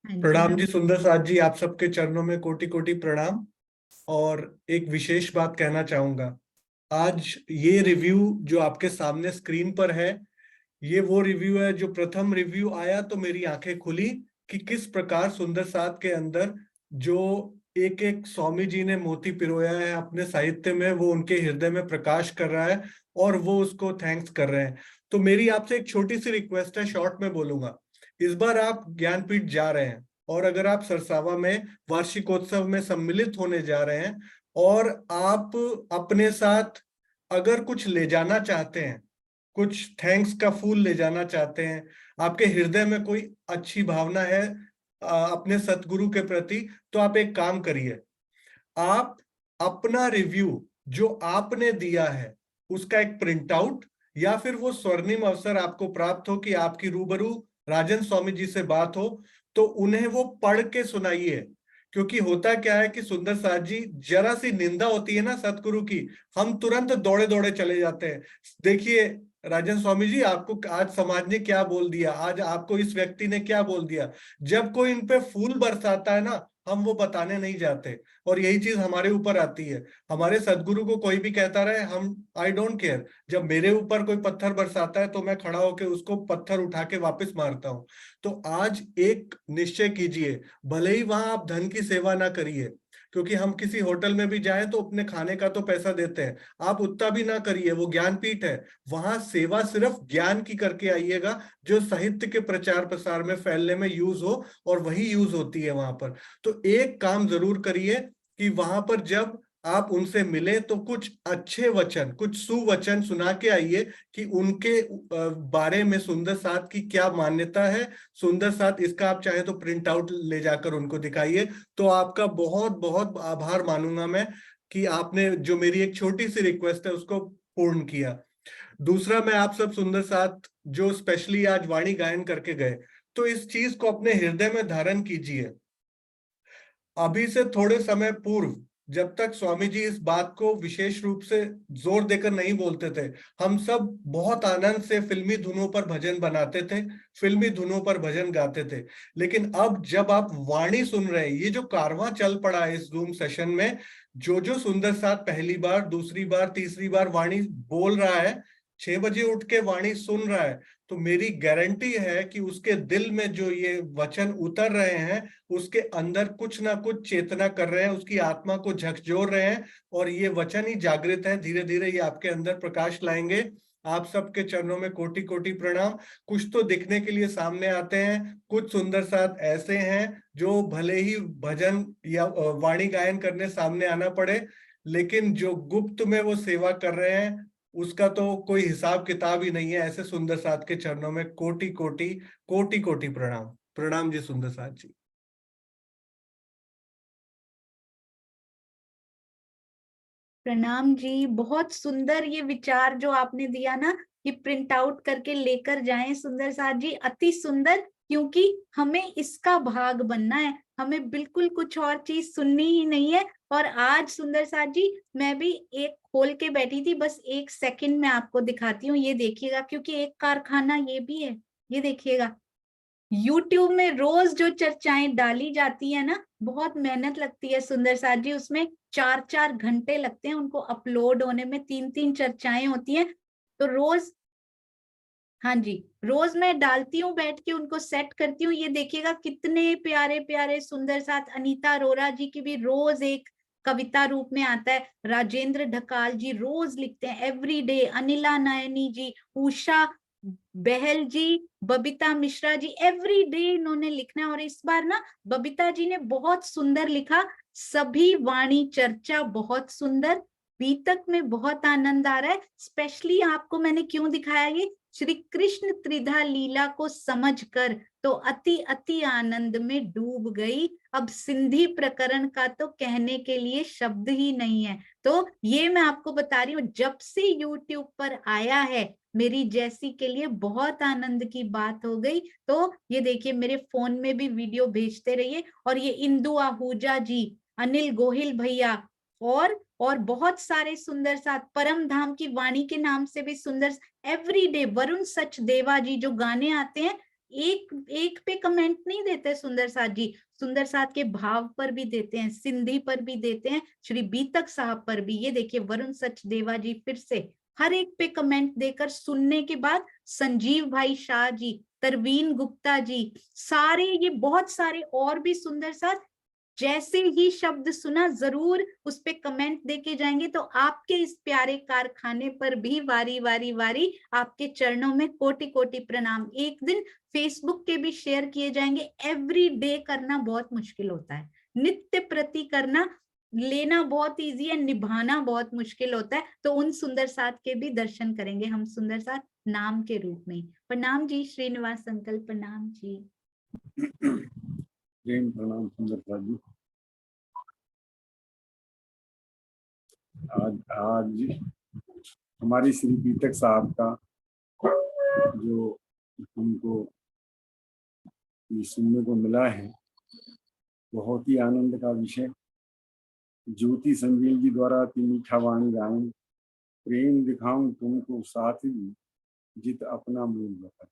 हाँ जी प्रणाम जी नमस्ते। सुंदर साथ जी, आप सबके चरणों में कोटि कोटि प्रणाम। और एक विशेष बात कहना चाहूंगा। आज ये रिव्यू जो आपके सामने स्क्रीन पर है, ये वो रिव्यू है जो प्रथम रिव्यू आया तो मेरी आंखें खुली कि किस प्रकार सुंदर साथ के अंदर जो एक एक स्वामी जी ने मोती पिरोया है अपने साहित्य में, वो उनके हृदय में प्रकाश कर रहा है और वो उसको थैंक्स कर रहे हैं। तो मेरी आपसे एक छोटी सी रिक्वेस्ट है, शॉर्ट में बोलूंगा। इस बार आप ज्ञानपीठ जा रहे हैं और अगर आप सरसावा में वार्षिकोत्सव में सम्मिलित होने जा रहे हैं और आप अपने साथ अगर कुछ ले जाना चाहते हैं, कुछ थैंक्स का फूल ले जाना चाहते हैं, आपके हृदय में कोई अच्छी भावना है अपने सतगुरु के प्रति, तो आप एक काम करिए। आप अपना रिव्यू जो आपने दिया है उसका एक प्रिंट आउट, या फिर वो स्वर्णिम अवसर आपको प्राप्त हो कि आपकी रूबरू राजन स्वामी जी से बात हो, तो उन्हें वो पढ़ के सुनाइए। क्योंकि होता क्या है कि सुंदर साथ जी, जरा सी निंदा होती है ना सतगुरु की, हम तुरंत दौड़े दौड़े चले जाते हैं। देखिए राजन स्वामी जी, आपको आज समाज ने क्या बोल दिया, आज आपको इस व्यक्ति ने क्या बोल दिया। जब कोई इन पे फूल बरसाता है ना, हम वो बताने नहीं जाते। और यही चीज हमारे ऊपर आती है। हमारे सदगुरु को कोई भी कहता रहे, हम आई डोंट केयर। जब मेरे ऊपर कोई पत्थर बरसाता है तो मैं खड़ा होकर उसको पत्थर उठा के वापस मारता हूं। तो आज एक निश्चय कीजिए, भले ही वहां आप धन की सेवा ना करिए, क्योंकि हम किसी होटल में भी जाएं तो अपने खाने का तो पैसा देते हैं, आप उतना भी ना करिए। वो ज्ञानपीठ है, वहां सेवा सिर्फ ज्ञान की करके आइएगा, जो साहित्य के प्रचार प्रसार में फैलने में यूज हो, और वही यूज होती है वहां पर। तो एक काम जरूर करिए कि वहां पर जब आप उनसे मिले तो कुछ अच्छे वचन, कुछ सुवचन सुना के आइए कि उनके बारे में सुंदर साथ की क्या मान्यता है। सुंदर साथ इसका आप चाहे तो प्रिंट आउट ले जाकर उनको दिखाइए। तो आपका बहुत बहुत आभार मानूंगा मैं कि आपने जो मेरी एक छोटी सी रिक्वेस्ट है उसको पूर्ण किया। दूसरा, मैं आप सब सुंदर साथ जो स्पेशली आज वाणी गायन करके गए, तो इस चीज को अपने हृदय में धारण कीजिए। अभी से थोड़े समय पूर्व, जब तक स्वामी जी इस बात को विशेष रूप से जोर देकर नहीं बोलते थे, हम सब बहुत आनंद से फिल्मी धुनों पर भजन बनाते थे, फिल्मी धुनों पर भजन गाते थे। लेकिन अब जब आप वाणी सुन रहे हैं, ये जो कारवां चल पड़ा है इस जूम सेशन में, जो जो सुंदर साथ पहली बार, दूसरी बार, तीसरी बार वाणी बोल रहा है, 6 बजे उठ के वाणी सुन रहा है, तो मेरी गारंटी है कि उसके दिल में जो ये वचन उतर रहे हैं, उसके अंदर कुछ ना कुछ चेतना कर रहे हैं, उसकी आत्मा को झकझोर रहे हैं। और ये वचन ही जागृत है, धीरे धीरे ये आपके अंदर प्रकाश लाएंगे। आप सबके चरणों में कोटि कोटि प्रणाम। कुछ तो दिखने के लिए सामने आते हैं, कुछ सुंदर साथ ऐसे हैं जो भले ही भजन या वाणी गायन करने सामने आना पड़े, लेकिन जो गुप्त में वो सेवा कर रहे हैं उसका तो कोई हिसाब किताब ही नहीं है। ऐसे सुंदर साथ के चरणों में कोटि कोटि कोटि कोटि प्रणाम। प्रणाम जी सुंदर साथ जी। प्रणाम जी। बहुत सुंदर ये विचार जो आपने दिया ना कि प्रिंट आउट करके लेकर जाएं सुंदर साथ जी, अति सुंदर। क्योंकि हमें इसका भाग बनना है, हमें बिल्कुल कुछ और चीज सुननी ही नहीं है। और आज सुंदर साथ जी, मैं भी एक खोल के बैठी थी, बस एक सेकंड में आपको दिखाती हूँ, ये देखिएगा। क्योंकि एक कारखाना ये भी है, ये देखिएगा। यूट्यूब में रोज जो चर्चाएं डाली जाती है ना, बहुत मेहनत लगती है सुंदर साथ जी, उसमें 4-4 घंटे लगते हैं उनको अपलोड होने में, 3-3 चर्चाएं होती हैं। तो रोज, हाँ जी, रोज मैं डालती हूँ, बैठ के उनको सेट करती हूँ। ये देखिएगा कितने प्यारे प्यारे सुंदर साथ। अनीता अरोरा जी की भी रोज एक कविता रूप में आता है। राजेंद्र ढकाल जी रोज लिखते हैं, एवरी डे। अनिला नयनी जी, उषा बहल जी, बबीता मिश्रा जी, एवरी डे इन्होंने लिखना है। और इस बार ना बबीता जी ने बहुत सुंदर लिखा, सभी वाणी चर्चा बहुत सुंदर, बीतक में बहुत आनंद आ रहा है। स्पेशली आपको मैंने क्यों दिखाया ये, श्री कृष्ण त्रिधा लीला को समझकर तो अति अति आनंद में डूब गई। अब सिंधी प्रकरण का तो कहने के लिए शब्द ही नहीं है। तो ये मैं आपको बता रही हूँ, जब से यूट्यूब पर आया है, मेरी जैसी के लिए बहुत आनंद की बात हो गई। तो ये देखिए, मेरे फोन में भी वीडियो भेजते रहिए। और ये इंदु आहूजा जी, अनिल गोहिल भैया, और बहुत सारे सुंदर साथ, परम धाम की वाणी के नाम से भी सुंदर, एवरी डे वरुण सचदेवा जी जो गाने आते हैं, एक एक पे कमेंट नहीं देते सुंदर साथ जी, सुंदर साथ के भाव पर भी देते हैं, सिंधी पर भी देते हैं, श्री बीतक साहब पर भी। ये देखिए वरुण सचदेवा जी फिर से हर एक पे कमेंट देकर सुनने के बाद संजीव भाई शाह जी, तरवीन गुप्ता जी, सारे ये बहुत सारे और भी सुंदर साथ जैसे ही शब्द सुना जरूर उस पे कमेंट देके जाएंगे। तो आपके इस प्यारे कारखाने पर भी वारी वारी वारी आपके चरणों में कोटि कोटि प्रणाम। एक दिन फेसबुक के भी शेयर किए जाएंगे। एवरी डे करना बहुत मुश्किल होता है, नित्य प्रति करना, लेना बहुत इजी है, निभाना बहुत मुश्किल होता है। तो उन सुंदर साथ के भी दर्शन करेंगे हम सुंदर साथ नाम के रूप में। प्रणाम जी श्रीनिवास अंकल, प्रणाम जी। प्रणाम सुंदर साथ जी। आज हमारी श्री बीतक साहब का जो हमको ये सुनने को मिला है, बहुत ही आनंद का विषय। ज्योति संजीव जी द्वारा अति मीठा वाणी गायन, प्रेम दिखाऊं तुमको साथ ही जित अपना मूल बता।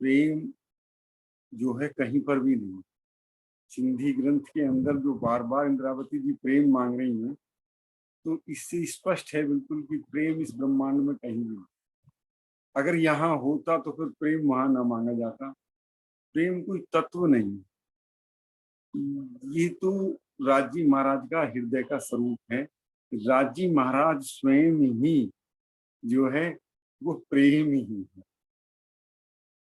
प्रेम जो है कहीं पर भी नहीं। सिंधी ग्रंथ के अंदर जो बार बार इंद्रावती जी प्रेम मांग रही हैं, तो इससे स्पष्ट है बिल्कुल कि प्रेम इस ब्रह्मांड में कहीं नहीं। अगर यहाँ होता तो फिर प्रेम वहां ना मांगा जाता। प्रेम कोई तत्व नहीं, ये तो राजी महाराज का हृदय का स्वरूप है। राजी महाराज स्वयं ही जो है वो प्रेम ही है।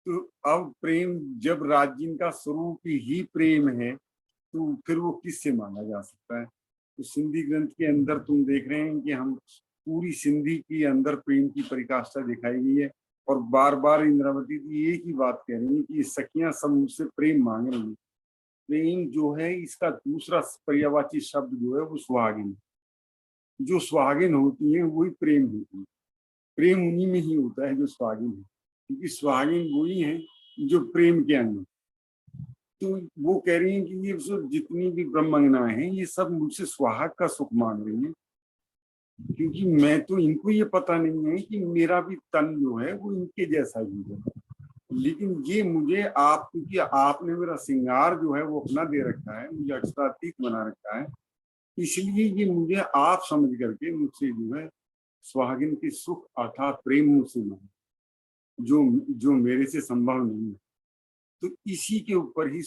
तो अब प्रेम जब राजी का स्वरूप ही प्रेम है, तो फिर वो किससे मांगा जा सकता है। तो सिंधी ग्रंथ के अंदर तुम देख रहे हैं कि हम पूरी सिंधी के अंदर प्रेम की परिकाष्ठा दिखाई गई है। और बार बार इंद्रावती जी एक ही बात कह रही है कि सखियां सब मुझसे प्रेम मांग रही हैं। प्रेम जो है इसका दूसरा पर्यायवाची शब्द जो है वो सुहागिन। जो सुहागिन होती है वही प्रेम होती है। प्रेम उन्हीं में ही होता है जो सुहागिन है, क्योंकि सुहागिन वही है जो प्रेम के अंग। तो वो कह रही हैं कि ये जितनी भी ब्रह्मंगनाएं हैं ये सब मुझसे सुहाग का सुख मांग रही हैं, क्योंकि मैं तो इनको ये पता नहीं है कि मेरा भी तन जो है वो इनके जैसा ही है। लेकिन ये मुझे आप, क्योंकि आपने मेरा श्रृंगार जो है वो अपना दे रखा है, मुझे अक्षरातीत बना रखा है, इसलिए ये मुझे आप समझ करके मुझसे जो है सुहागिन की सुख अर्थात प्रेम मुझसे मांगे, जो जो मेरे से संभव नहीं है। तो इसी के ऊपर ही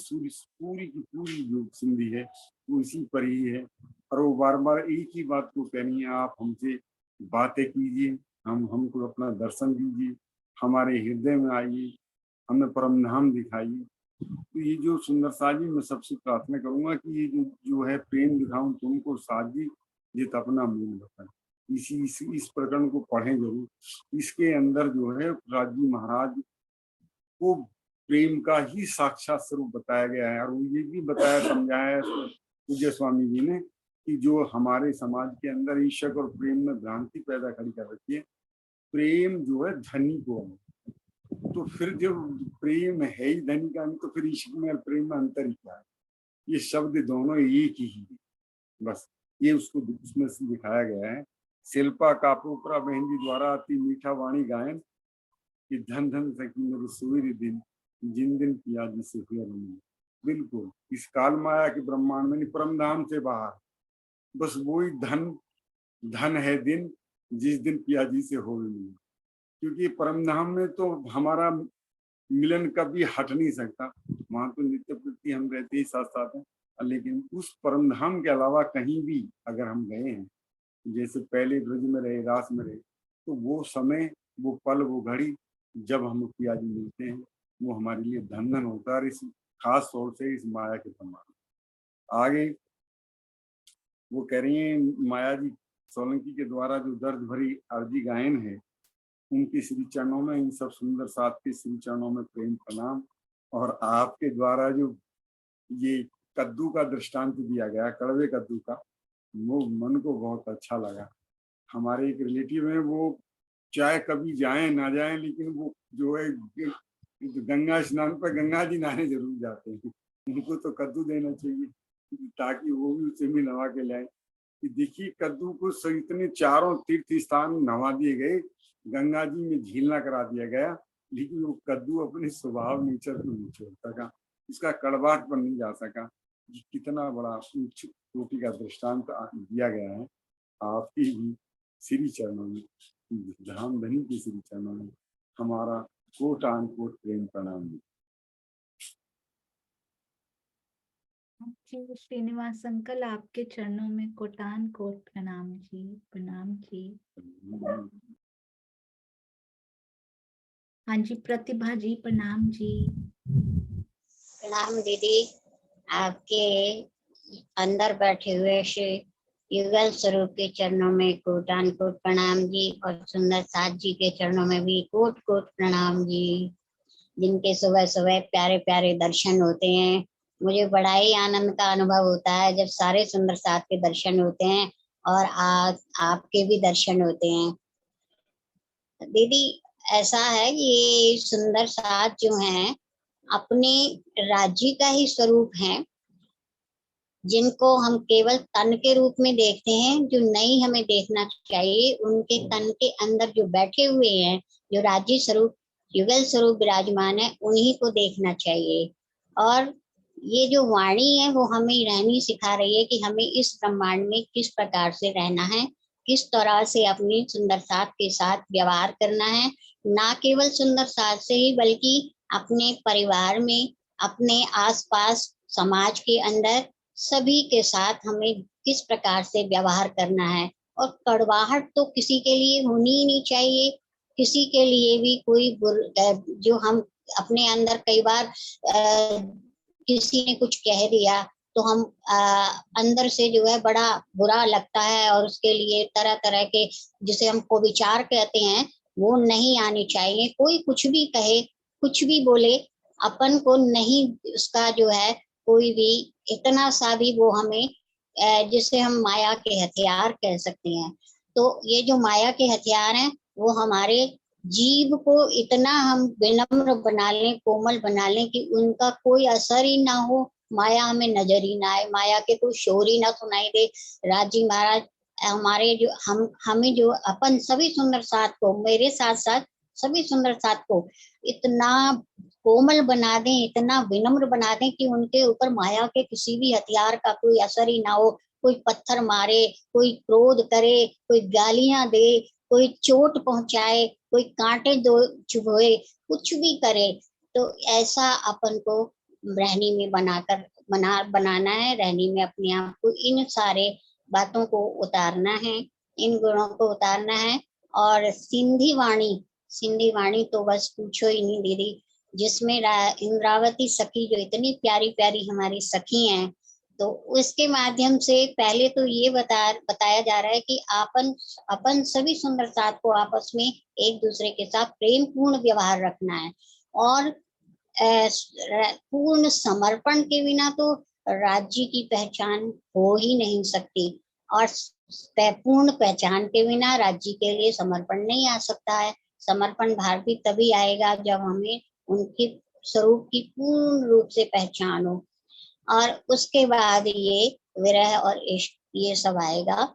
पूरी की पूरी जो सिंधी है वो इसी पर ही है। और वो बार बार एक ही बात को कह रही है, आप हमसे बातें कीजिए, हमको अपना दर्शन दीजिए, हमारे हृदय में आइए, हमें परम धाम दिखाइए। तो ये जो सुंदर साथ जी, मैं सबसे प्रार्थना करूंगा कि ये जो है प्रेम दिखाऊं तुमको साथ जी जित अपना मूल बताए, इस प्रकरण को पढ़ें जरूर। इसके अंदर जो है राजी महाराज को प्रेम का ही साक्षात स्वरूप बताया गया है। और ये भी बताया समझाया है पूज्य स्वामी जी ने कि जो हमारे समाज के अंदर ईर्ष्या और प्रेम में भ्रांति पैदा खड़ी कर रखी है। प्रेम जो है धनी को है, तो फिर जब प्रेम है ही धनी का, तो फिर इश्क में और प्रेम में अंतर ही क्या है। ये शब्द दोनों एक ही है, बस ये उसको उसमें से दिखाया गया है। शिल्पा कापोपरा बहन जी द्वारा अति मीठा वाणी गायन कि धन धन सकी मेरे सुवीर दिन जिन दिन पिया जी से हुआ नहीं। बिल्कुल इस काल माया के ब्रह्मांड में परम धाम से बाहर बस वही धन है दिन जिस दिन पिया जी से हो नहीं। क्योंकि परम धाम में तो हमारा मिलन कभी हट नहीं सकता, वहां तो नित्य प्रति हम रहते ही साथ साथ हैं। लेकिन उस परम धाम के अलावा कहीं भी अगर हम गए हैं, जैसे पहले ब्रज में रहे, रास में रहे, तो वो समय, वो पल, वो घड़ी जब हम पिया जी मिलते हैं, वो हमारे लिए धन धन होता है। इस खास तौर से इस माया के प्रमाण आगे वो कह रही है, माया जी सोलंकी के द्वारा जो दर्द भरी अर्जी गायन है, उनके श्री चरणों में, इन सब सुंदर साथ के श्री चरणों में प्रेम प्रणाम। और आपके द्वारा जो ये कद्दू का दृष्टांत दिया गया, कड़वे कद्दू का, वो मन को बहुत अच्छा लगा। हमारे एक रिलेटिव है, वो चाहे कभी जाएं ना जाएं, लेकिन वो जो है गंगा स्नान पर गंगा जी नहाने जरूर जाते हैं। उनको तो कद्दू देना चाहिए ताकि वो भी उसे भी नवा के लाए। कि देखिए कद्दू को इतने चारों तीर्थ स्थान नवा दिए गए, गंगा जी में झीलना करा दिया गया, लेकिन वो कद्दू अपने स्वभाव नेचर को नहीं छोड़ सका, उसका कड़वाहट पर नहीं जा सका। कितना बड़ा उच्च कोटि का दृष्टांत दिया गया है आपकी भी श्री चरणों में, धाम धनी की श्री चरणों में हमारा कोटान कोट प्रेम प्रणाम। जी श्रीनिवास अंकल, आपके चरणों में कोटान कोट प्रणाम जी, प्रणाम जी। हाँ जी प्रतिभा जी, प्रणाम जी। प्रणाम दीदी, आपके अंदर बैठे हुए श्री युगल स्वरूप के चरणों में कोटान कोट प्रणाम जी, और सुंदर साथ जी के चरणों में भी कोट कोट प्रणाम जी, जिनके सुबह सुबह प्यारे प्यारे दर्शन होते हैं। मुझे बड़ा ही आनंद का अनुभव होता है जब सारे सुंदर साथ के दर्शन होते हैं और आज आपके भी दर्शन होते हैं। दीदी ऐसा है, ये सुंदर साथ जो हैं अपने राज्य का ही स्वरूप है, जिनको हम केवल तन के रूप में देखते हैं, जो नहीं हमें देखना चाहिए। उनके तन के अंदर जो बैठे हुए हैं, जो राज्य स्वरूप युगल स्वरूप विराजमान है, उन्हीं को देखना चाहिए। और ये जो वाणी है वो हमें रहनी सिखा रही है कि हमें इस ब्रह्मांड में किस प्रकार से रहना है, किस तरह से अपनी सुंदर साथ के साथ व्यवहार करना है। ना केवल सुंदर साथ से ही, बल्कि अपने परिवार में, अपने आसपास समाज के अंदर सभी के साथ हमें किस प्रकार से व्यवहार करना है। और कड़वाहट तो किसी के लिए होनी ही नहीं चाहिए। किसी के लिए भी कोई जो हम अपने अंदर कई बार किसी ने कुछ कह दिया तो हम अंदर से जो है बड़ा बुरा लगता है, और उसके लिए तरह तरह के, जिसे हम को विचार कहते हैं, वो नहीं आने चाहिए। कोई कुछ भी कहे, कुछ भी बोले, अपन को नहीं उसका जो है कोई भी इतना सा भी वो हमें जिसे हम माया के हथियार कह सकते हैं। तो ये जो माया के हथियार हैं वो हमारे जीव को इतना हम विनम्र बना लें, कोमल बना लें कि उनका कोई असर ही ना हो, माया हमें नजर ही ना आए, माया के कोई शोर ही ना सुनाई दे। राजी महाराज हमारे जो हमें जो अपन सभी सुंदर साथ को, मेरे साथ साथ सभी सुंदर साथ को इतना कोमल बना दें, इतना विनम्र बना दें कि उनके ऊपर माया के किसी भी हथियार का कोई असर ही ना हो। कोई पत्थर मारे, कोई क्रोध करे, कोई गालियां दे, कोई चोट पहुंचाए, कोई कांटे दो चुभोए, कुछ भी करे, तो ऐसा अपन को रहनी में बनाना है। रहनी में अपने आप को इन सारे बातों को उतारना है, इन गुणों को उतारना है। और सिंधी वाणी तो बस पूछो ही नहीं दीदी, जिसमें इंद्रावती सखी जो इतनी प्यारी प्यारी हमारी सखी हैं, तो उसके माध्यम से पहले तो ये बताया जा रहा है कि अपन सभी सुंदर साथ को आपस में एक दूसरे के साथ प्रेम पूर्ण व्यवहार रखना है। और पूर्ण समर्पण के बिना तो राज्य की पहचान हो ही नहीं सकती, और पूर्ण पहचान के बिना राज्य के लिए समर्पण नहीं आ सकता है। समर्पण भाव भी तभी आएगा जब हमें उनके स्वरूप की पूर्ण रूप से पहचान हो, और उसके बाद ये विरह और इश्क ये सब आएगा।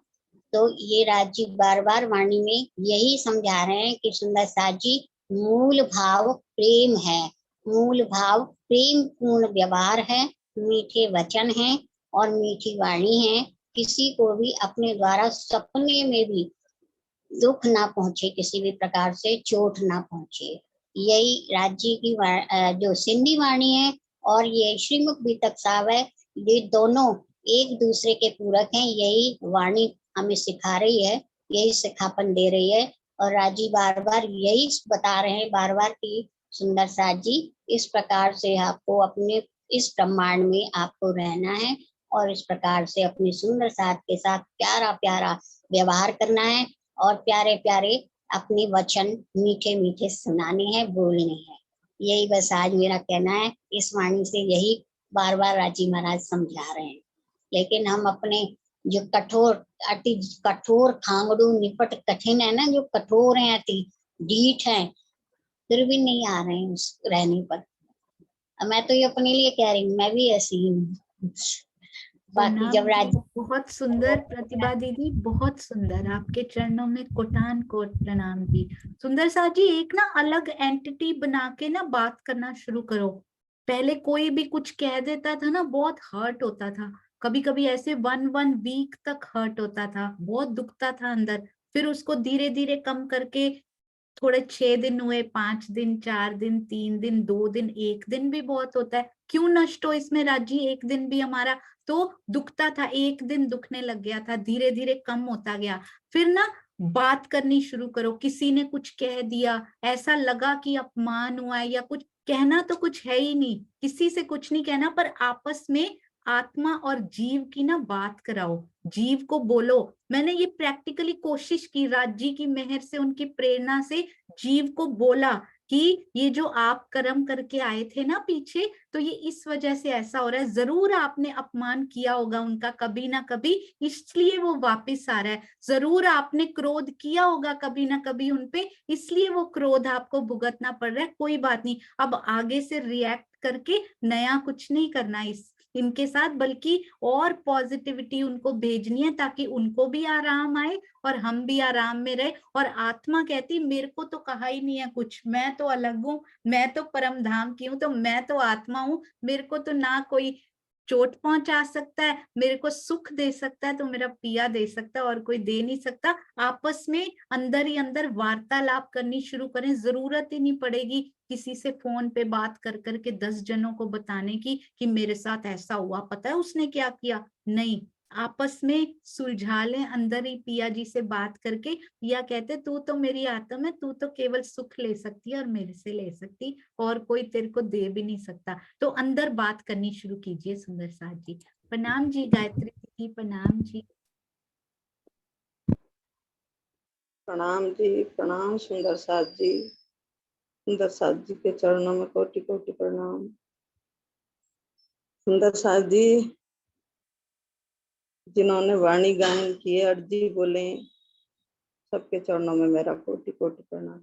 तो ये राज्य बार बार वाणी में यही समझा रहे हैं कि सुंदर साथ जी, मूल भाव प्रेम है, मूल भाव प्रेम पूर्ण व्यवहार है, मीठे वचन हैं और मीठी वाणी है। किसी को भी अपने द्वारा सपने में भी दुख ना पहुंचे, किसी भी प्रकार से चोट ना पहुंचे। यही राज्य की जो सिंधी वाणी है और ये श्रीमुख बीतक साहब है, ये दोनों एक दूसरे के पूरक हैं। यही वाणी हमें सिखा रही है, यही सिखापन दे रही है। और राजी बार बार यही बता रहे हैं बार बार कि सुंदर साथ जी, इस प्रकार से आपको अपने इस ब्रह्मांड में आपको रहना है, और इस प्रकार से अपने सुंदर साथ के साथ प्यारा प्यारा व्यवहार करना है, और प्यारे प्यारे अपने वचन मीठे मीठे सुनाने हैं, बोलने हैं। यही बस आज मेरा कहना है। इस वाणी से यही बार बार राजी महाराज समझा रहे हैं। लेकिन हम अपने जो अति कठोर खांगड़ू निपट कठिन है ना, जो कठोर हैं, अति ढीठ हैं, फिर भी नहीं आ रहे हैं उस रहने पर। मैं तो ये अपने लिए कह रही हूँ, मैं भी ऐसी ही हूँ। बाकी जब प्रणाम जी, राज बहुत सुंदर प्रतिभा दीदी, बहुत सुंदर। आपके चरणों में कोटान कोट प्रणाम जी। सुंदर सा जी, एक ना अलग एंटिटी बना के ना बात करना शुरू करो। पहले कोई भी कुछ कह देता था ना, बहुत हर्ट होता था, कभी कभी ऐसे 1 वीक तक हर्ट होता था, बहुत दुखता था अंदर। फिर उसको धीरे धीरे कम करके थोड़े 6 दिन हुए, 5 दिन, 4 दिन, 3 दिन, 2 दिन, 1 दिन भी बहुत होता है। क्यों नष्ट हो इसमें राजी, 1 दिन भी हमारा तो दुखता था, 1 दिन दुखने लग गया था, धीरे धीरे कम होता गया। फिर ना बात करनी शुरू करो। किसी ने कुछ कह दिया, ऐसा लगा कि अपमान हुआ है या कुछ, कहना तो कुछ है ही नहीं, किसी से कुछ नहीं कहना, पर आपस में आत्मा और जीव की ना बात कराओ, जीव को बोलो। मैंने ये प्रैक्टिकली कोशिश की, राज जी की मेहर से, उनकी प्रेरणा से जीव को बोला कि ये जो आप कर्म करके आए थे ना पीछे, तो ये इस वजह से ऐसा हो रहा है, जरूर आपने अपमान किया होगा उनका कभी ना कभी, इसलिए वो वापस आ रहा है। जरूर आपने क्रोध किया होगा कभी ना कभी उनपे, इसलिए वो क्रोध आपको भुगतना पड़ रहा है। कोई बात नहीं, अब आगे से रिएक्ट करके नया कुछ नहीं करना इनके साथ, बल्कि और पॉजिटिविटी उनको भेजनी है, ताकि उनको भी आराम आए और हम भी आराम में रहे। और आत्मा कहती, मेरे को तो कहा ही नहीं है कुछ, मैं तो अलग हूँ, मैं तो परम धाम की हूँ, तो मैं तो आत्मा हूँ, मेरे को तो ना कोई चोट पहुंचा सकता है, मेरे को सुख दे सकता है तो मेरा पिया दे सकता है, और कोई दे नहीं सकता। आपस में अंदर ही अंदर वार्तालाप करनी शुरू करें। जरूरत ही नहीं पड़ेगी किसी से फोन पे बात कर करके 10 जनों को बताने की कि मेरे साथ ऐसा हुआ, पता है उसने क्या किया। नहीं, आपस में सुलझा लें, अंदर ही पिया जी से बात करके। पिया कहते, तू तो मेरी आत्मा है, तू तो केवल सुख ले सकती है और मेरे से ले सकती, और कोई तेरे को दे भी नहीं सकता। तो अंदर बात करनी शुरू कीजिए सुंदर साथ जी। प्रणाम जी गायत्री जी, प्रणाम जी। प्रणाम जी, प्रणाम सुंदर साथ जी। सुंदर साथ जी के चरणों में कोटि कोटि प्रणाम। सुंदर साथ जी जिन्होंने वाणी गायन किए, अर्जी बोले, सबके चरणों में मेरा कोटि कोटि प्रणाम।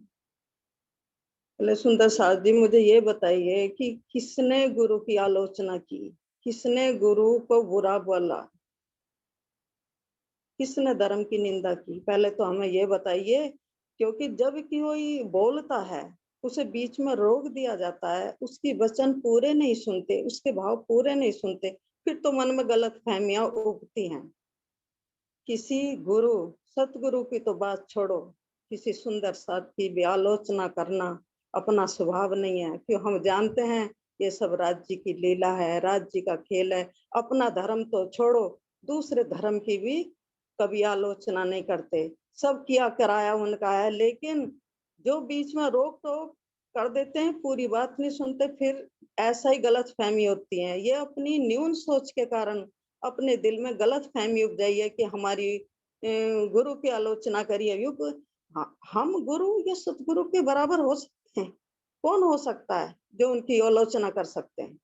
पहले सुंदर साथ जी मुझे ये बताइए कि किसने गुरु की आलोचना की, किसने गुरु को बुरा बोला, किसने धर्म की निंदा की, पहले तो हमें ये बताइए। क्योंकि जब कोई बोलता है उसे बीच में रोक दिया जाता है, उसकी वचन पूरे नहीं सुनते, उसके भाव पूरे नहीं सुनते, फिर तो मन में गलत फहमियां उगती हैं। किसी गुरु सतगुरु की तो बात छोड़ो, किसी सुंदर साथ की भी आलोचना करना अपना स्वभाव नहीं है। क्यों, हम जानते हैं ये सब राज्य की लीला है, राज्य का खेल है। अपना धर्म तो छोड़ो, दूसरे धर्म की भी कभी आलोचना नहीं करते, सब किया कराया उनका है। लेकिन जो बीच में रोक टोक कर देते हैं, पूरी बात नहीं सुनते, फिर ऐसा ही गलत फहमी होती है। ये अपनी न्यून सोच के कारण अपने दिल में गलत फहमी उपजाई है कि हमारी गुरु की आलोचना करिए। हम गुरु या सतगुरु के बराबर हो सकते हैं? कौन हो सकता है जो उनकी आलोचना कर सकते हैं?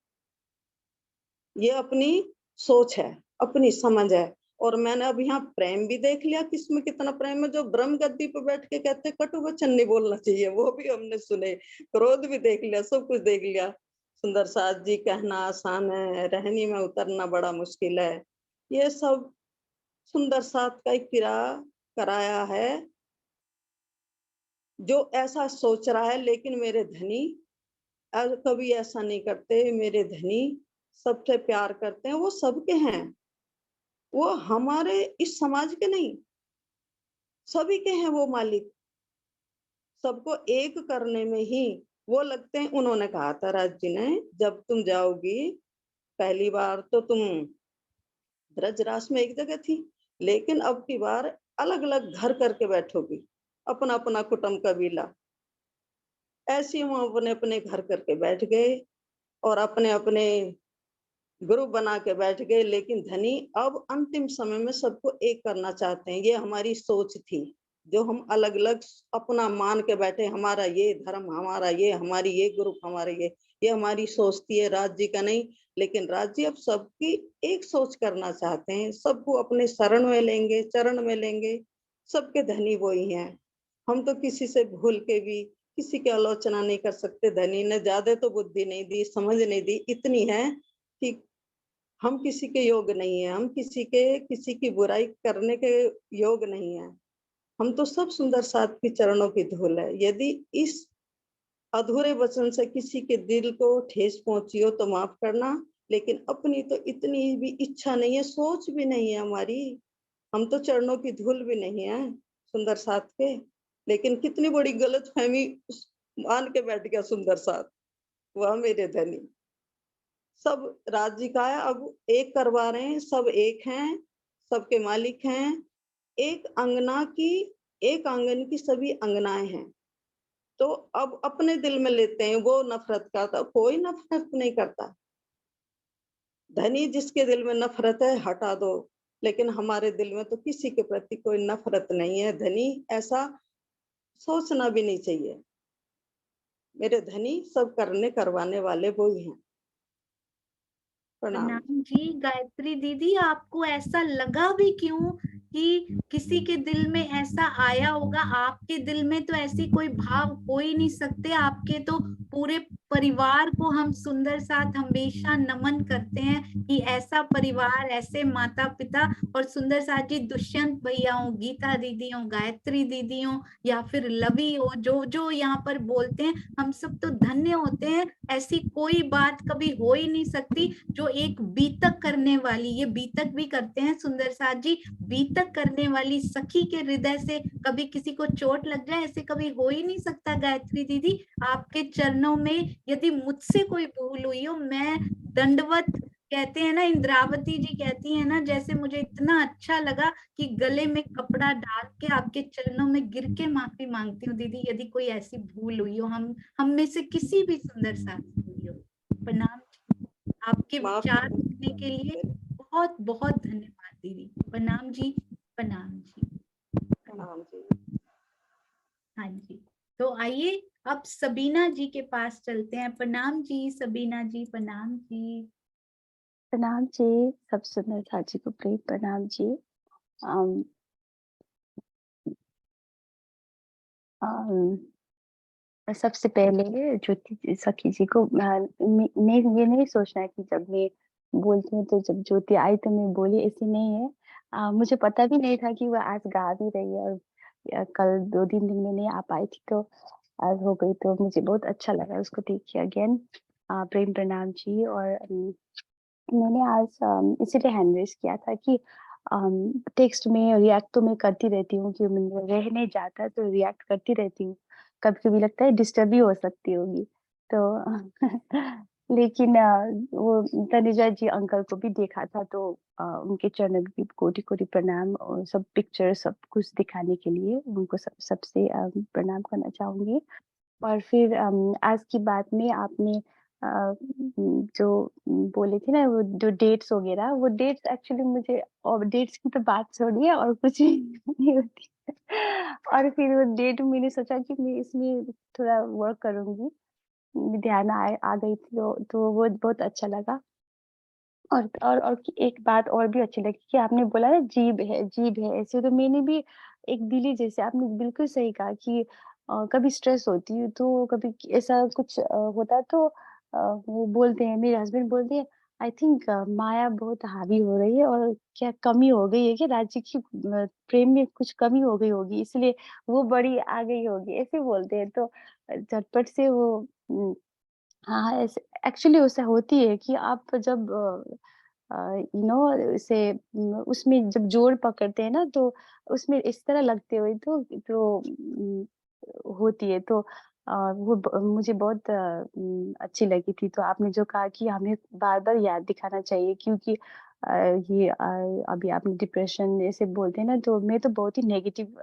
ये अपनी सोच है, अपनी समझ है। और मैंने अब यहाँ प्रेम भी देख लिया, किसमें कितना प्रेम है। जो ब्रह्म गद्दी पर बैठ के कहते कटु वचन नहीं बोलना चाहिए, वो भी हमने सुने। क्रोध भी देख लिया, सब कुछ देख लिया। सुंदर साथ जी कहना आसान है, रहनी में उतरना बड़ा मुश्किल है। ये सब सुंदर साथ का एक किरा कराया है जो ऐसा सोच रहा है। लेकिन मेरे धनी कभी ऐसा नहीं करते। मेरे धनी सबसे प्यार करते हैं, वो सबके हैं, वो हमारे इस समाज के नहीं, सभी के हैं वो मालिक। सबको एक करने में ही वो लगते हैं। उन्होंने कहा था राज जी ने, जब तुम जाओगी पहली बार तो तुम ब्रजराज में एक जगह थी, लेकिन अब की बार अलग अलग घर करके बैठोगी, अपना अपना कुटुंब कबीला। ऐसे हम अपने अपने घर करके बैठ गए और अपने अपने ग्रुप बना के बैठ गए। लेकिन धनी अब अंतिम समय में सबको एक करना चाहते हैं। ये हमारी सोच थी, जो हम अलग अलग अपना मान के बैठे, हमारा ये धर्म, हमारा ये, हमारी ये ग्रुप, हमारे ये हमारी सोच थी, है राज्य का नहीं। लेकिन राज्य अब सबकी एक सोच करना चाहते हैं, सबको अपने शरण में लेंगे, चरण में लेंगे। सबके धनी वो ही हैं। हम तो किसी से भूल के भी किसी की आलोचना नहीं कर सकते। धनी ने ज्यादा तो बुद्धि नहीं दी, समझ नहीं दी, इतनी है कि हम किसी के योग नहीं है, हम किसी की बुराई करने के योग नहीं है। हम तो सब सुंदर साथ के चरणों की धूल है। यदि इस अधूरे वचन से किसी के दिल को ठेस पहुंची हो तो माफ करना, लेकिन अपनी तो इतनी भी इच्छा नहीं है, सोच भी नहीं है हमारी। हम तो चरणों की धूल भी नहीं है सुंदर साथ के, लेकिन कितनी बड़ी गलतफहमी मान के बैठ गया सुंदर साथ। वह मेरे धनी सब राज्य का है, अब एक करवा रहे हैं, सब एक हैं, सबके मालिक हैं। एक अंगना की, एक आंगन की सभी अंगनाएं हैं। तो अब अपने दिल में लेते हैं, वो नफरत करता, कोई नफरत नहीं करता। धनी जिसके दिल में नफरत है हटा दो, लेकिन हमारे दिल में तो किसी के प्रति कोई नफरत नहीं है। धनी ऐसा सोचना भी नहीं चाहिए। मेरे धनी सब करने करवाने वाले वो ही हैं। प्रणाम। प्रणाम जी। गायत्री दीदी, आपको ऐसा लगा भी क्यों कि किसी के दिल में ऐसा आया होगा? आपके दिल में तो ऐसी कोई भाव हो ही नहीं सकते। आपके तो पूरे परिवार को हम सुंदर साथ हमेशा नमन करते हैं कि ऐसा परिवार, ऐसे माता पिता, और सुंदर साथ जी दुष्यंत भैया हो, गीता दीदी हो, गायत्री दीदी हो, या फिर लवी हो, जो जो यहाँ पर बोलते हैं, हम सब तो धन्य होते हैं। ऐसी कोई बात कभी हो ही नहीं सकती जो एक बीतक करने वाली, ये बीतक भी करते हैं सुंदर साथ जी, बीतक करने वाली सखी के हृदय से कभी किसी को चोट लग जाए, ऐसे कभी हो ही नहीं सकता। गायत्री दीदी, आपके चरणों में यदि मुझसे कोई भूल हुई हो, मैं दंडवत, कहते हैं ना, इंद्रावती जी कहती है ना, जैसे मुझे इतना अच्छा लगा कि गले में कपड़ा डाल के आपके चरणों में गिर के माफी मांगती हूँ दीदी, यदि कोई ऐसी भूल हुई हो हम में से किसी भी सुंदर साथ से हुई हो। प्रणाम। आपके माफ विचार रखने के लिए बहुत बहुत धन्यवाद दीदी। प्रणाम जी। प्रणाम जी। प्रणाम जी। हाँ जी। तो आइए अब सबीना जी के पास चलते हैं। प्रणाम जी सबीना जी। प्रणाम जी। प्रणाम जी, सब सुंदर साथी को प्रेम प्रणाम जी। अम, अम, सबसे पहले ज्योति सखी जी को मैं ये नहीं सोचना है कि जब मैं बोलती हूँ तो जब ज्योति आई तो मैं बोली, ऐसी नहीं है। मुझे पता भी नहीं था कि वो आज गा भी रही है, और कल 2-3 दिन में नहीं आ पाई थी, तो आज हो गई, तो मुझे बहुत अच्छा लगा उसको देख के अगेन। प्रेम प्रणाम जी। और मैंने आज इसीलिए हैंड रेस किया था कि टेक्स्ट में रिएक्ट तो मैं करती रहती हूँ, कि मुझे रह नहीं जाता तो रिएक्ट करती रहती हूँ। कभी-कभी लगता है डिस्टर्ब भी हो सकती होगी। तो लेकिन वो तनुजा जी अंकल को भी देखा था, तो उनके चरणों में भी कोटि-कोटि प्रणाम, और सब पिक्चर सब कुछ दिखाने के लिए उनको सबसे प्रणाम करना चाहूँगी। और फिर आज की बात में आपने जो बोले थे ना, वो जो डेट्स वगैरह, वो डेट्स एक्चुअली मुझे, और डेट्स की तो बात छोड़िए, और कुछ भी नहीं होती। और फिर वो डेट मैंने सोचा कि मैं इसमें थोड़ा वर्क करूँगी। ध्यान आए आ गई थी, तो वो बहुत अच्छा लगा। और एक बात और भी अच्छी लगी कि आपने बोला ना जीभ है ऐसे, तो मैंने भी एक बिल्ली जैसे, आपने बिल्कुल सही कहा कि कभी स्ट्रेस होती हूँ तो कभी ऐसा कुछ होता है, तो वो बोलते हैं, मेरे हस्बैंड बोलते हैं, आई थिंक माया बहुत हावी हो रही है, और क्या कमी हो गई है, कि राज्य की प्रेम में कुछ कमी हो गई होगी, इसलिए वो बड़ी आ गई होगी, ऐसे बोलते हैं। तो झटपट से वो हाँ, ऐसे एक्चुअली ऐसा होती है कि आप जब इसे उसमें जब जोड़ पकड़ते हैं ना, तो उसमें इस तरह लगते हुए तो होती है, तो वो मुझे बहुत अच्छी लगी थी। तो आपने जो कहा कि हमें बार-बार याद दिखाना चाहिए, क्योंकि ये अभी आपने डिप्रेशन ऐसे बोलते हैं ना, तो मैं तो बहुत ही नेगेटिव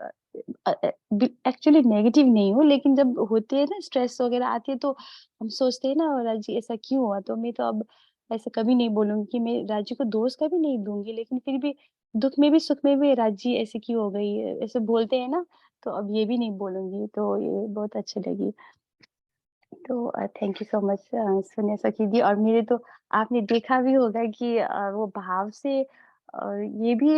एक्चुअली नेगेटिव नहीं हूँ, लेकिन जब होती है ना स्ट्रेस वगैरह आती है, तो हम सोचते हैं ना, राजी ऐसा क्यों हुआ? तो मैं तो अब ऐसा कभी नहीं बोलूँगी कि मैं राजी को दोष कभी नहीं दूँगी, लेकिन फिर भी दुःख में भी सुख में भी राजी ऐसे क्यों हो गई? ऐसे बोलते हैं ना, तो अब ये भी नहीं बोलूँगी, तो ये बहुत अच्छी लगी। तो thank you so much Sonia सखी जी। और मेरे तो आपने देखा भी होगा कि वो भाव से ये भी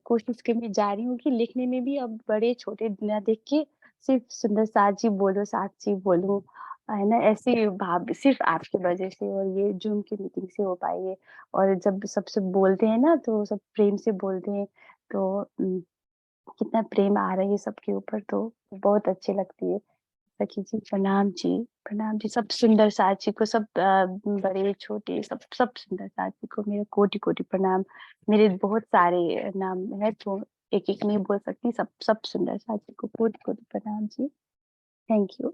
कोशिश करने जा रही हूँ कि लिखने में भी अब बड़े छोटे ना देख के सिर्फ सुंदर साथ जी बोलो, साथ जी बोलूँ। है ना, ऐसे भाव सिर्फ आपकी वजह से और ये जूम की मीटिंग से हो पाई है। और जब सबसे बोलते हैं ना तो सब प्रेम से बोलते हैं, तो कितना प्रेम आ रहा है सबके ऊपर, तो बहुत अच्छी लगती है। सखी जी प्रणाम जी, प्रणाम जी। सब सुंदर साथी को, सब बड़े छोटे सब सब सुंदर साथी को मेरे कोटि कोटि प्रणाम। मेरे बहुत सारे नाम है तो एक एक नहीं बोल सकती, सब सब सुंदर साथी को कोटि कोटि प्रणाम जी। थैंक यू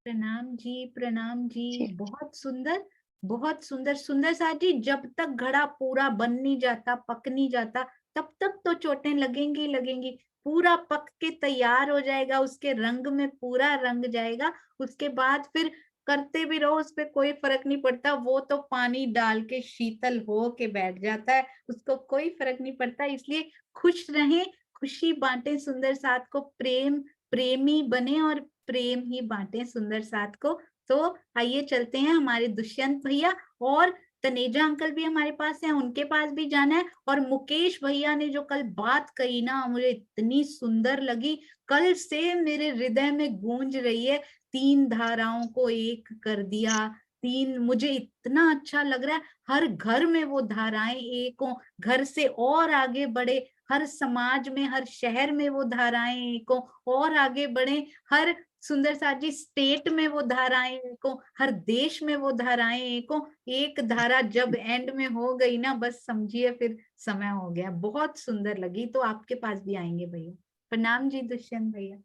प्रणाम जी, प्रणाम जी। जी। बहुत सुंदर, बहुत सुंदर। सुंदर साथ जी, जब तक घड़ा पूरा बन नहीं जाता, पक नहीं जाता, तब तक तो चोटें लगेंगी लगेंगी। पूरा पक के तैयार हो जाएगा, उसके रंग में पूरा रंग जाएगा, उसके बाद फिर करते भी रहो, उस पर कोई फर्क नहीं पड़ता। वो तो पानी डाल के शीतल हो के बैठ जाता है, उसको कोई फर्क नहीं पड़ता। इसलिए खुश रहें, खुशी बांटें सुंदर साथ को, प्रेम प्रेमी बने और प्रेम ही बांटे सुंदर साथ को। तो आइए चलते हैं, हमारे दुष्यंत भैया और तनेजा अंकल भी हमारे पास हैं, उनके पास भी जाना है। और मुकेश भैया ने जो कल बात कही ना, मुझे इतनी सुंदर लगी, कल से मेरे हृदय में गूंज रही है। 3 धाराओं को एक कर दिया, 3, मुझे इतना अच्छा लग रहा है। हर घर में वो धाराएं एक हो, घर से और आगे बढ़े, हर समाज में, हर शहर में वो धाराएं एक हो, और आगे बढ़े, हर सुंदर साथ जी स्टेट में वो धाराएं एक हो, हर देश में वो धाराएं एक हो। एक धारा जब एंड में हो गई ना, बस समझिए फिर समय हो गया। बहुत सुंदर लगी। तो आपके पास भी आएंगे भैया। प्रणाम जी दुष्यंत भैया।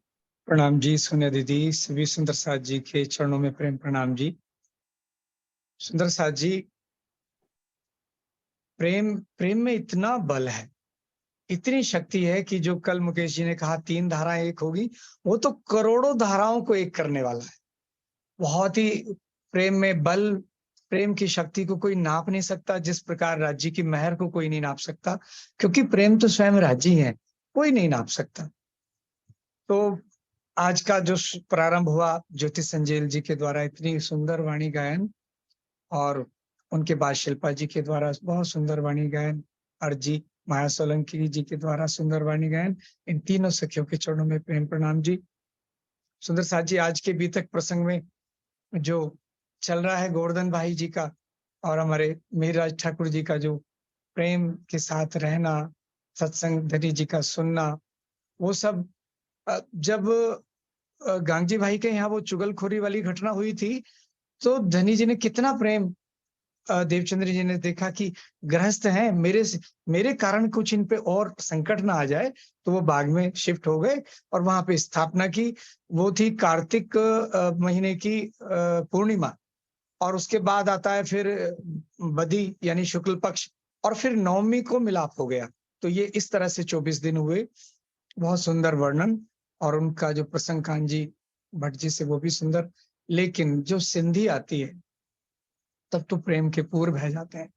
प्रणाम जी सोनिया दीदी, सभी सुंदर साथ जी के चरणों में प्रेम प्रणाम जी। सुंदर साथ जी, प्रेम प्रेम में इतना बल है, इतनी शक्ति है कि जो कल मुकेश जी ने कहा 3 धाराएं एक होगी, वो तो करोड़ों धाराओं को एक करने वाला है। बहुत ही प्रेम में बल, प्रेम की शक्ति को कोई नाप नहीं सकता, जिस प्रकार राज्य की मेहर को कोई नहीं नाप सकता, क्योंकि प्रेम तो स्वयं राज्य है, कोई नहीं नाप सकता। तो आज का जो प्रारंभ हुआ ज्योति संजेल जी के द्वारा इतनी सुंदर वाणी गायन, और उनके बाद शिल्पा जी के द्वारा बहुत सुंदर वाणी गायन, अर्जी माया सोलंकी जी के द्वारा सुंदर वाणी गायन, इन तीनों सखियों के चरणों में प्रेम प्रणाम जी। सुंदर साथ जी, आज के बीतक प्रसंग में जो चल रहा है गोवर्धन भाई जी का और हमारे मीरराज ठाकुर जी का जो प्रेम के साथ रहना, सत्संग धनी जी का सुनना, वो सब जब गांगजी भाई के यहाँ वो चुगलखोरी वाली घटना हुई थी, तो धनी जी ने कितना प्रेम, देवचंद्र जी ने देखा कि गृहस्थ हैं, मेरे कारण कुछ इन पे और संकट ना आ जाए, तो वो बाग में शिफ्ट हो गए और वहां पे स्थापना की। वो थी कार्तिक महीने की पूर्णिमा, और उसके बाद आता है फिर बदी यानी शुक्ल पक्ष, और फिर नवमी को मिलाप हो गया। तो ये इस तरह से 24 दिन हुए। बहुत सुंदर वर्णन, और उनका जो प्रसंग कांजी भट्ट जी से वो भी सुंदर। लेकिन जो सिंधी आती है, तब तो प्रेम के पूर बह जाते हैं,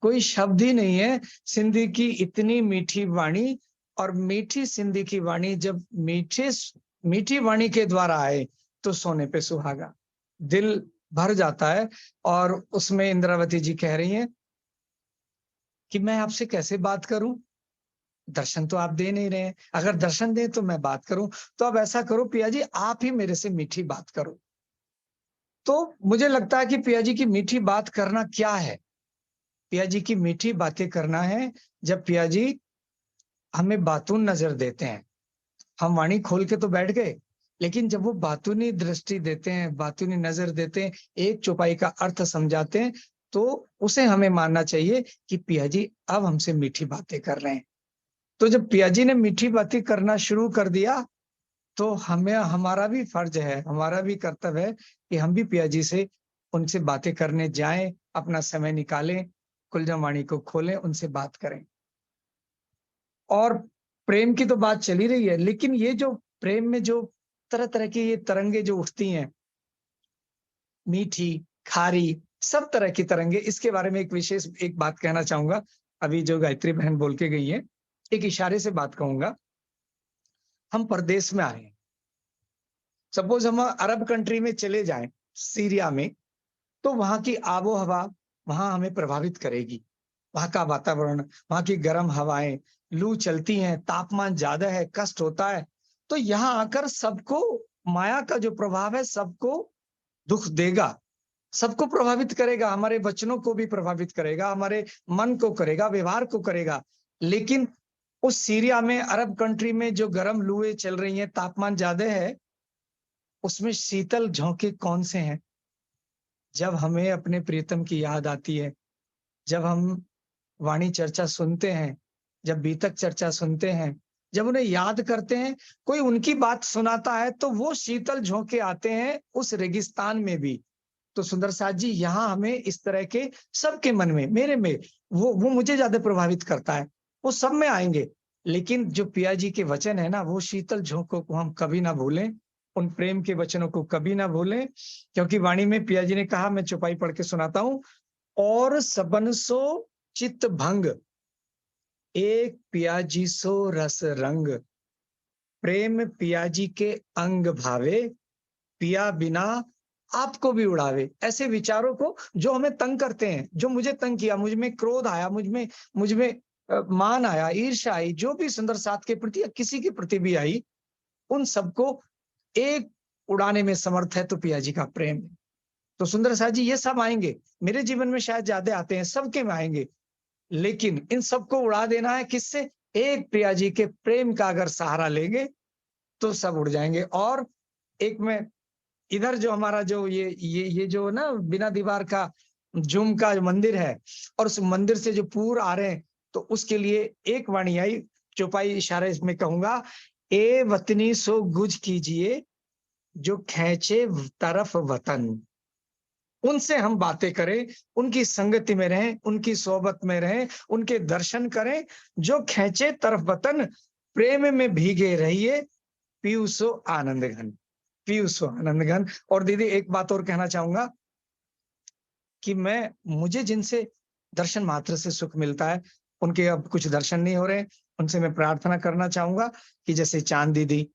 कोई शब्द ही नहीं है। सिंधी की इतनी मीठी वाणी, और मीठी सिंधी की वाणी जब मीठी वाणी के द्वारा आए तो सोने पे सुहागा, दिल भर जाता है। और उसमें इंद्रावती जी कह रही हैं कि मैं आपसे कैसे बात करूं, दर्शन तो आप दे नहीं रहे हैं, अगर दर्शन दें तो मैं बात करूं। तो अब ऐसा करो पिया जी, आप ही मेरे से मीठी बात करो। तो मुझे लगता है कि पिया जी की मीठी बात करना क्या है, पिया जी की मीठी बातें करना है जब पिया जी हमें बातून नजर देते हैं। हम वाणी खोल के तो बैठ गए, लेकिन जब वो बातूनी दृष्टि देते हैं, बातूनी नजर देते हैं, एक चौपाई का अर्थ समझाते हैं, तो उसे हमें मानना चाहिए कि पिया जी अब हमसे मीठी बातें कर रहे हैं। तो जब पिया जी ने मीठी बातें करना शुरू कर दिया, तो हमें, हमारा भी फर्ज है, हमारा भी कर्तव्य है कि हम भी पिया जी से उनसे बातें करने जाएं, अपना समय निकालें, कुलजा वाणी को खोलें, उनसे बात करें। और प्रेम की तो बात चली रही है, लेकिन ये जो प्रेम में जो तरह तरह की ये तरंगे जो उठती हैं, मीठी, खारी, सब तरह की तरंगे, इसके बारे में एक बात कहना चाहूंगा। अभी जो गायत्री बहन बोल के गई है, एक इशारे से बात कहूंगा। हम परदेश में आए हैं, सपोज हम अरब कंट्री में चले जाएं, सीरिया में, तो वहां की आबो हवा वहां हमें प्रभावित करेगी। वहां का वातावरण, वहां की गर्म हवाएं, लू चलती हैं, तापमान ज्यादा है, कष्ट होता है। तो यहाँ आकर सबको माया का जो प्रभाव है, सबको दुख देगा, सबको प्रभावित करेगा, हमारे वचनों को भी प्रभावित करेगा, हमारे मन को करेगा, व्यवहार को करेगा। लेकिन उस सीरिया में, अरब कंट्री में जो गर्म लुएं चल रही हैं, तापमान ज्यादा है, उसमें शीतल झोंके कौन से हैं? जब हमें अपने प्रियतम की याद आती है, जब हम वाणी चर्चा सुनते हैं, जब बीतक चर्चा सुनते हैं, जब उन्हें याद करते हैं, कोई उनकी बात सुनाता है, तो वो शीतल झोंके आते हैं उस रेगिस्तान में भी। तो सुंदर साथ जी, यहाँ हमें इस तरह के सबके मन में, मेरे में, वो मुझे ज्यादा प्रभावित करता है, वो सब में आएंगे। लेकिन जो पिया जी के वचन है ना, वो शीतल झोंकों को हम कभी ना भूलें, उन प्रेम के वचनों को कभी ना भूलें। क्योंकि वाणी में पिया जी ने कहा, मैं चौपाई पढ़ के सुनाता हूं, और सबन सो चित्त भंग, एक पिया जी सो रस रंग, प्रेम पिया जी के अंग भावे, पिया बिना आपको भी उड़ावे। ऐसे विचारों को जो हमें तंग करते हैं, जो मुझे तंग किया, मुझ में क्रोध आया, मुझ में मान आया, ईर्ष्या आई, जो भी सुंदर साथ के प्रति या किसी के प्रति भी आई, उन सबको एक उड़ाने में समर्थ है तो पिया जी का प्रेम। तो सुंदर साथ जी, ये सब आएंगे, मेरे जीवन में शायद ज्यादा आते हैं, सबके में आएंगे, लेकिन इन सबको उड़ा देना है किससे? एक पिया जी के प्रेम का अगर सहारा लेंगे तो सब उड़ जाएंगे। और एक में इधर जो हमारा जो ये जो ना बिना दीवार का जुम का मंदिर है, और उस मंदिर से जो पूर आ रहे हैं, तो उसके लिए एक वाणी आई, चौपाई इशारे इसमें कहूंगा, ए वतनी सो गुज कीजिए, जो खींचे तरफ वतन। उनसे हम बातें करें, उनकी संगति में रहें, उनकी सोहबत में रहें, उनके दर्शन करें, जो खींचे तरफ वतन, प्रेम में भीगे रहिए, पीयूसो आनंद घन, पीयूसो आनंद घन। और दीदी, एक बात और कहना चाहूंगा कि मुझे जिनसे दर्शन मात्र से सुख मिलता है, उनके अब कुछ दर्शन नहीं हो रहे, उनसे मैं प्रार्थना करना चाहूंगा कि जैसे चांद दीदी,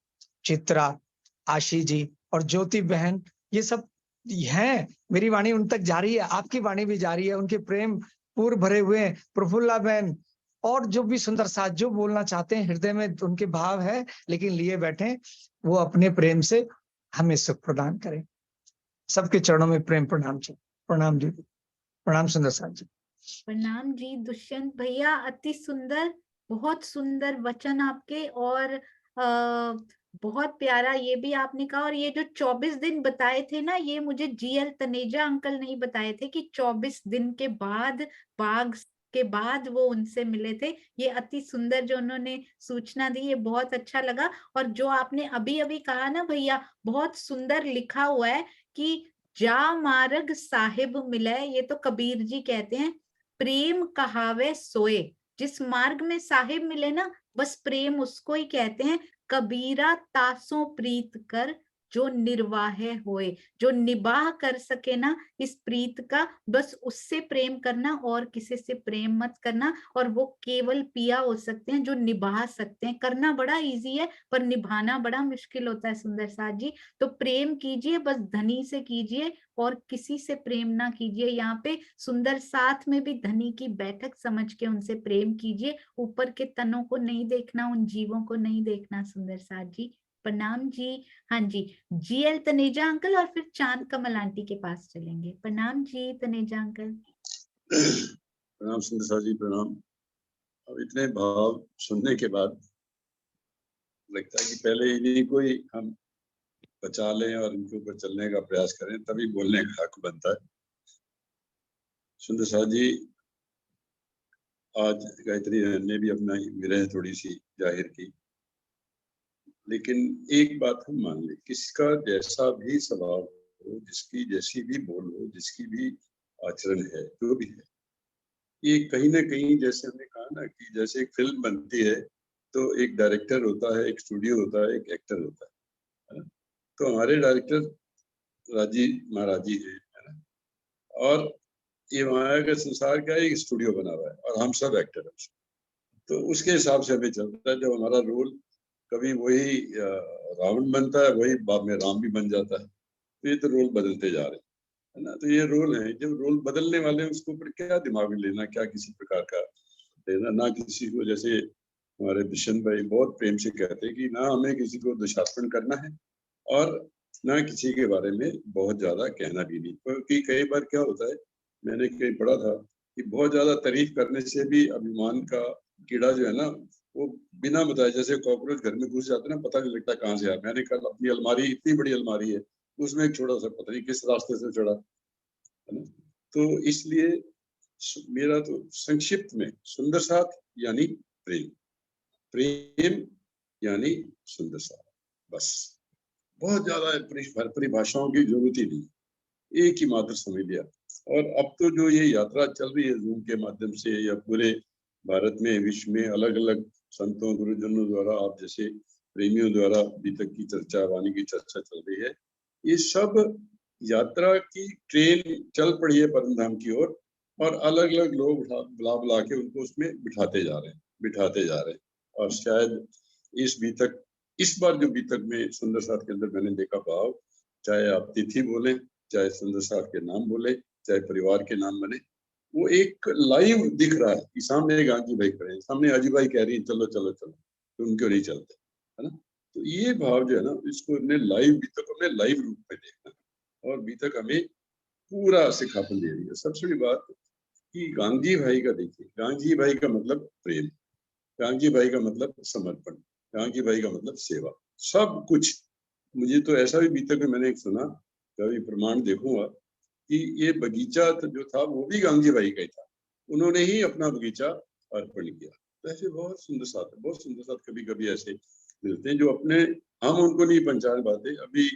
चित्रा, आशी जी और ज्योति बहन, ये सब हैं, मेरी वाणी उन तक जा रही है, आपकी वाणी भी जा रही है, उनके प्रेम पूर भरे हुए हैं, प्रफुल्ला बहन, और जो भी सुंदर साथ जो बोलना चाहते हैं, हृदय में उनके भाव है, लेकिन लिए बैठे, वो अपने प्रेम से हमें सुख प्रदान करें। सबके चरणों में प्रेम प्रणाम जी। प्रणाम दीदी, प्रणाम सुंदर साथ जी। प्रणाम जी दुष्यंत भैया, अति सुंदर, बहुत सुंदर वचन आपके, और बहुत प्यारा ये भी आपने कहा। और ये जो 24 दिन बताए थे ना, ये मुझे जीएल तनेजा अंकल नहीं बताए थे कि 24 दिन के बाद, बाघ के बाद वो उनसे मिले थे। ये अति सुंदर जो उन्होंने सूचना दी, ये बहुत अच्छा लगा। और जो आपने अभी अभी कहा ना भैया, बहुत सुंदर लिखा हुआ है कि जा मार्ग साहिब मिले, ये तो कबीर जी कहते हैं, प्रेम कहावे सोए। जिस मार्ग में साहिब मिले ना, बस प्रेम उसको ही कहते हैं। कबीरा तासों प्रीत कर, जो निर्वाह होए, जो निबाह कर सके ना इस प्रीत का, बस उससे प्रेम करना, और किसी से प्रेम मत करना। और वो केवल पिया हो सकते हैं जो निभा सकते हैं। करना बड़ा इजी है, पर निभाना बड़ा मुश्किल होता है सुंदर साथ जी। तो प्रेम कीजिए, बस धनी से कीजिए, और किसी से प्रेम ना कीजिए। यहाँ पे सुंदर साथ में भी धनी की बैठक समझ के उनसे प्रेम कीजिए। ऊपर के तनों को नहीं देखना, उन जीवों को नहीं देखना सुंदर साथ जी। प्रणाम जी। हाँ जी, जीएल तनेजा अंकल, और फिर चांद कमल आंटी के पास चलेंगे। प्रणाम जी तनेजा अंकल। प्रणाम सुंदर साथ जी, प्रणाम। अब इतने भाव सुनने के बाद लगता है कि पहले इन्हीं को ही हम बचा लें और इनके ऊपर चलने का प्रयास करें, तभी बोलने का हक बनता है। सुंदर साथ जी, आज गायत्री ने भी अपना विरह थोड़ी सी जाहिर की, लेकिन एक बात हम मान लें, किसका जैसा भी स्वभाव हो, जिसकी जैसी भी बोल हो, जिसकी भी आचरण है, जो भी है, ये कहीं ना कहीं, जैसे हमने कहा ना कि जैसे एक फिल्म बनती है तो एक डायरेक्टर होता है, एक स्टूडियो होता है, एक एक्टर होता है। तो हमारे डायरेक्टर राजी महाराज जी है ना, और ये माया का संसार का एक स्टूडियो बना हुआ है, और हम सब एक्टर हैं। तो उसके हिसाब से हमें चलता है। जब हमारा रोल कभी वही रावण बनता है, वही बाद में राम भी बन जाता है। तो ये तो रोल बदलते जा रहे हैं, है ना। तो ये रोल है, जब रोल बदलने वाले हैं उसके ऊपर क्या दिमाग में लेना, क्या किसी प्रकार का लेना, ना किसी को, जैसे हमारे दुष्यंत भाई बहुत प्रेम से कहते हैं कि ना हमें किसी को दुष्टापन करना है, और ना किसी के बारे में बहुत ज्यादा कहना भी नहीं, क्योंकि कई बार क्या होता है, मैंने कहीं पढ़ा था कि बहुत ज्यादा तारीफ करने से भी अभिमान का कीड़ा जो है ना, वो बिना बताए, जैसे कॉकरोच घर में घुस जाते हैं ना, पता नहीं लगता कहाँ से आया। मैंने कल अपनी अलमारी, इतनी बड़ी अलमारी है, उसमें एक छोटा सा पता नहीं किस रास्ते से चढ़ा, है ना। तो इसलिए मेरा तो संक्षिप्त में सुंदर साथ यानी प्रेम, प्रेम यानी सुंदर साथ, बस। बहुत ज्यादा परिभाषाओं की जरूरत ही नहीं, एक ही मात्र समझ लिया। और अब तो जो ये यात्रा चल रही है जूम के माध्यम से, या पूरे भारत में, विश्व में, अलग अलग संतों गुरुजनों द्वारा, आप जैसे प्रेमियों द्वारा अभी तक की चर्चा, वाणी की चर्चा चल रही है, ये सब यात्रा की ट्रेन चल पड़ी है परम धाम की ओर, और अलग अलग लोग बुला बुला के उनको उसमें बिठाते जा रहे हैं। और शायद इस बार जो बीतक में सुंदर साथ के अंदर मैंने देखा भाव, चाहे आप तिथि बोले, चाहे सुंदर साथ के नाम बोले, चाहे परिवार के नाम बने, वो एक लाइव दिख रहा है कि सामने गांधी भाई खड़े हैं, सामने अजी भाई कह रही है चलो चलो चलो, तो उनको नहीं चलते, है ना। तो ये भाव जो है ना, इसको बीतक हमने लाइव रूप में देखना, और बीतक हमें पूरा सिखापन दे रही है। सबसे बड़ी बात कि गांधी भाई का देखिए, गांधी भाई का मतलब प्रेम, गांधी भाई का मतलब समर्पण, गांधी भाई का मतलब सेवा, सब कुछ। मुझे तो ऐसा भी बीतक में मैंने एक सुना, कभी प्रमाण देखूंगा, कि ये बगीचा जो था वो भी गांधी भाई का ही था, उन्होंने ही अपना बगीचा अर्पण किया। तो ऐसे बहुत सुंदर साथ कभी कभी ऐसे मिलते हैं जो अपने, हम उनको नहीं पहचान पाते। अभी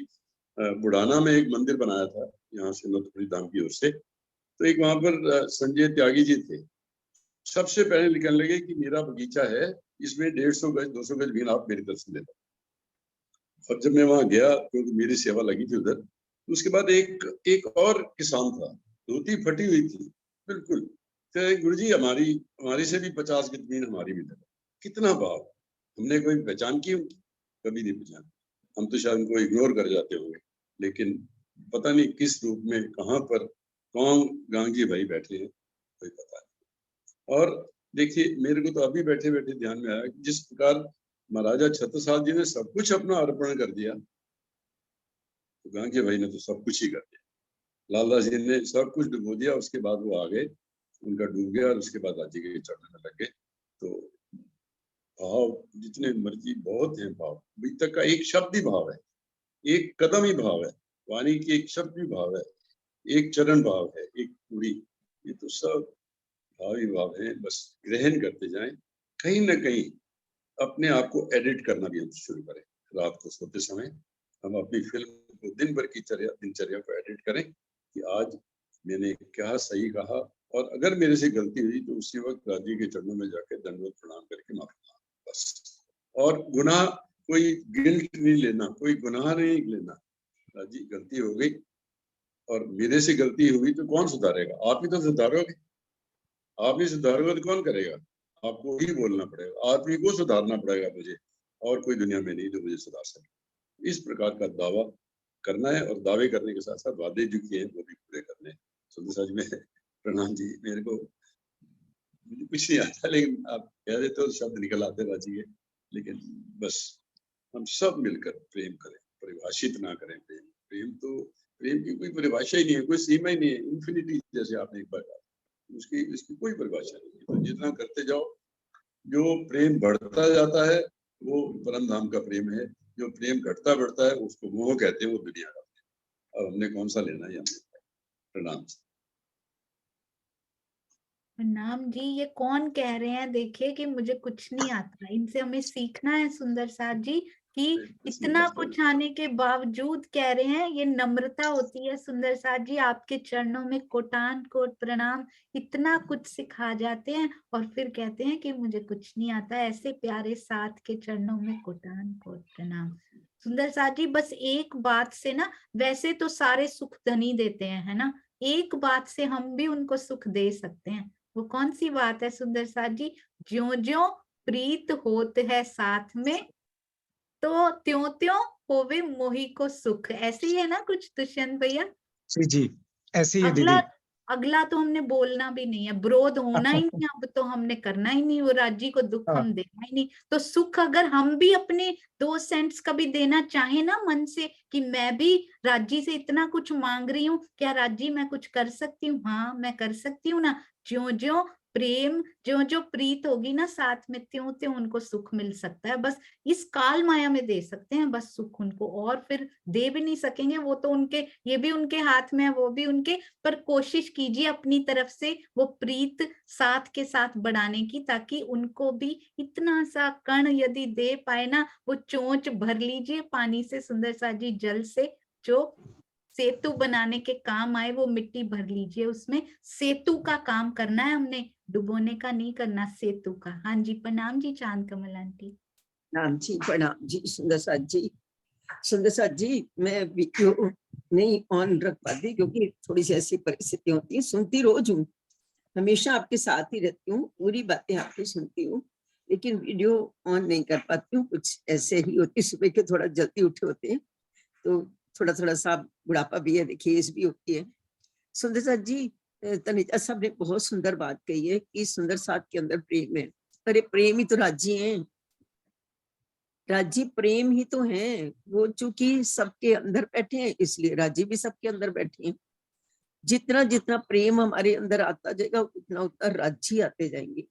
बुढ़ाना में एक मंदिर बनाया था यहाँ से नौतपरी धाम की ओर से, तो एक वहां पर संजय त्यागी जी थे, सबसे पहले लिखने लगे कि मेरा बगीचा है, इसमें 150 गज 200 गज भी आप मेरी तरफ से ले लो। और जब मैं वहां गया, क्योंकि मेरी सेवा लगी थी उधर, तो उसके बाद एक और किसान था, धोती फटी हुई थी बिल्कुल, तो गुरुजी हमारी से भी 50 गज जमीन हमारी भी तरफ। कितना भाव, हमने कोई पहचान की उनकी? कभी नहीं पहचान। हम तो शायद उनको इग्नोर कर जाते होंगे, लेकिन पता नहीं किस रूप में, कहाँ पर, कौन गांधी भाई बैठे हैं, कोई पता नहीं। और देखिए, मेरे को तो अभी बैठे बैठे ध्यान में आया कि जिस प्रकार महाराजा छत्रसाल जी ने सब कुछ अपना अर्पण कर दिया, तो गांधी भाई ने तो सब कुछ ही कर दिया। लाला जी ने सब कुछ डुबो दिया, उसके बाद वो आ गए, उनका डूब गया, और उसके बाद राजी के चढ़ने में लग गए। तो भाव जितने मर्जी बहुत है, भाव अभी तक का एक शब्द ही भाव है, एक कदम ही भाव है, वाणी की एक शब्द भी भाव है, एक चरण भाव है, एक पूरी, ये तो सब भाव ही भाव है। बस ग्रहण करते जाएं, कहीं ना कहीं अपने आप को एडिट करना भी हम शुरू करें। रात को सोते समय हम अपनी फिल्म को, दिन भर की दिनचर्या को एडिट करें कि आज मैंने क्या सही कहा, और अगर मेरे से गलती हुई तो उसी वक्त राजी के चरणों में जाकर दंडवत प्रणाम करके माफी मांगना, बस। और गुनाह, कोई गिल्ट नहीं लेना, कोई गुनाह नहीं लेना। राजी गलती हो गई, और मेरे से गलती हुई तो कौन सुधारेगा? आप ही तो सुधारोगे। आप ही सुधारोगे तो कौन करेगा? आपको ही बोलना पड़ेगा, आप ही को सुधारना पड़ेगा मुझे, और कोई दुनिया में नहीं जो मुझे सुधार सके। इस प्रकार का दावा करना है, और दावे करने के साथ साथ वादे जो किए हैं वो भी पूरे करने हैं। सुंदर साथ में प्रणाम जी, मेरे को मुझे कुछ नहीं आता, लेकिन आप कह देते हो तो शब्द निकल आते राजी के, लेकिन बस हम सब मिलकर प्रेम करें, परिभाषित ना करें प्रेम। प्रेम की कोई परिभाषा ही नहीं है, कोई सीमा ही नहीं है, इन्फिनिटी, जैसे आपने एक बार कहा, इसकी कोई परिभाषा नहीं है। तो जितना करते जाओ, जो प्रेम बढ़ता जाता है वो परम धाम का प्रेम है, जो प्रेम घटता बढ़ता है उसको मोह कहते हैं, वो दुनिया का। अब हमने कौन सा लेना है? प्रणाम। प्रणाम जी, ये कौन कह रहे हैं देखिए कि मुझे कुछ नहीं आता, इनसे हमें सीखना है सुंदर साथ जी, कि इतना कुछ आने के बावजूद कह रहे हैं। ये नम्रता होती है सुंदर साथ जी, आपके चरणों में कोटान कोट प्रणाम, इतना कुछ सिखा जाते हैं और फिर कहते हैं कि मुझे कुछ नहीं आता। ऐसे प्यारे साथ के चरणों में कोटान कोट प्रणाम। सुंदर साथ जी, बस एक बात से ना, वैसे तो सारे सुख धनी देते हैं, है ना, एक बात से हम भी उनको सुख दे सकते हैं। वो कौन सी बात है सुंदर साथ जी? ज्यो ज्यो प्रीत होत है साथ में, तो त्यों त्यों होवे मोही को सुख। ऐसे ही है ना कुछ दुष्यंत भैया? जी जी, ऐसी है अगला दीदी। अगला तो हमने बोलना भी नहीं है, विरोध होना ही नहीं, अब तो हमने करना ही नहीं, वो राज्य को दुख हाँ। हम देना ही नहीं। तो सुख अगर हम भी अपने 2 सेंट्स कभी देना चाहे ना मन से, कि मैं भी राज्य से इतना कुछ मांग रही हूँ, क्या राज्य मैं कुछ कर सकती हूँ? हाँ मैं कर सकती हूँ ना। ज्यो ज्यो प्रेम, ज्यो ज्यो प्रीत होगी ना साथ में, त्यों त्यों उनको सुख मिल सकता है। बस इस काल माया में दे सकते हैं बस सुख उनको, और फिर दे भी नहीं सकेंगे, वो तो उनके, ये भी उनके हाथ में है, वो भी उनके। पर कोशिश कीजिए अपनी तरफ से वो प्रीत साथ के साथ बढ़ाने की, ताकि उनको भी इतना सा कण यदि दे पाए ना, वो चोंच भर लीजिए पानी से, सुंदर सा जी जल से, जो सेतु बनाने के काम आए, वो मिट्टी भर लीजिए उसमें। सेतु का काम करना है हमने, डुबोने का नहीं करना, सेतु का। हाँ जी, प्रणाम जी चांद कमल आंटी। प्रणाम जी, प्रणाम जी सुंदर साथ जी। सुंदर साथ जी, मैं वीडियो नहीं ऑन रख पाती क्योंकि थोड़ी सी ऐसी परिस्थिति होती है। सुनती रोज हूँ, हमेशा आपके साथ ही रहती हूँ, पूरी बातें आपकी सुनती हूँ, लेकिन वीडियो ऑन नहीं कर पाती हूँ। कुछ ऐसे ही होती, सुबह के थोड़ा जल्दी उठे होते हैं तो थोड़ा थोड़ा सा बुढ़ापा भी है, देखिए एज भी होती है। सुंदर साथ जी, तनीजा साहब ने बहुत सुंदर बात कही है कि सुंदर साथ के अंदर प्रेम है। अरे प्रेम ही तो राज्य है, राज्य प्रेम ही तो है। वो चूंकि सबके अंदर बैठे हैं इसलिए राज्य भी सबके अंदर बैठे हैं। जितना जितना प्रेम हमारे अंदर आता जाएगा उतना उतना राज्य आते जाएंगे।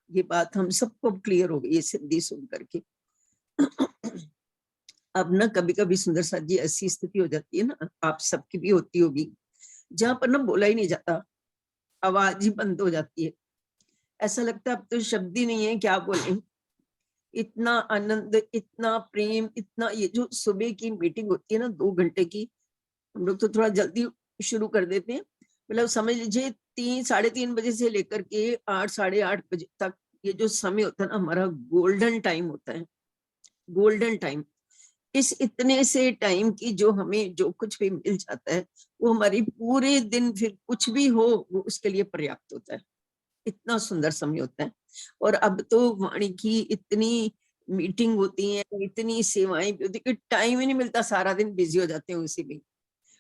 ये बात हम सबको क्लियर हो गई है सिद्धि सुन करके। अब ना कभी कभी सुंदर साथ जी ऐसी स्थिति हो जाती है ना, आप सबकी भी होती होगी, जहां पर ना बोला ही नहीं जाता, आवाज ही बंद हो जाती है। ऐसा लगता है अब तो शब्द ही नहीं है, क्या बोले। इतना आनंद, इतना प्रेम, इतना, ये जो सुबह की मीटिंग होती है ना 2 घंटे की, हम लोग तो थोड़ा जल्दी शुरू कर देते हैं, मतलब समझ लीजिए 3-3:30 बजे से लेकर के 8-8:30 बजे तक ये जो समय होता है ना, हमारा गोल्डन टाइम होता है, गोल्डन टाइम। इस इतने से टाइम की जो हमें जो कुछ भी मिल जाता है वो हमारी पूरे दिन, फिर कुछ भी हो वो उसके लिए पर्याप्त होता है। इतना सुंदर समय होता है। और अब तो वाणी की इतनी मीटिंग होती है, इतनी सेवाएं भी होती है कि टाइम ही नहीं मिलता, सारा दिन बिजी हो जाते हैं उसी में।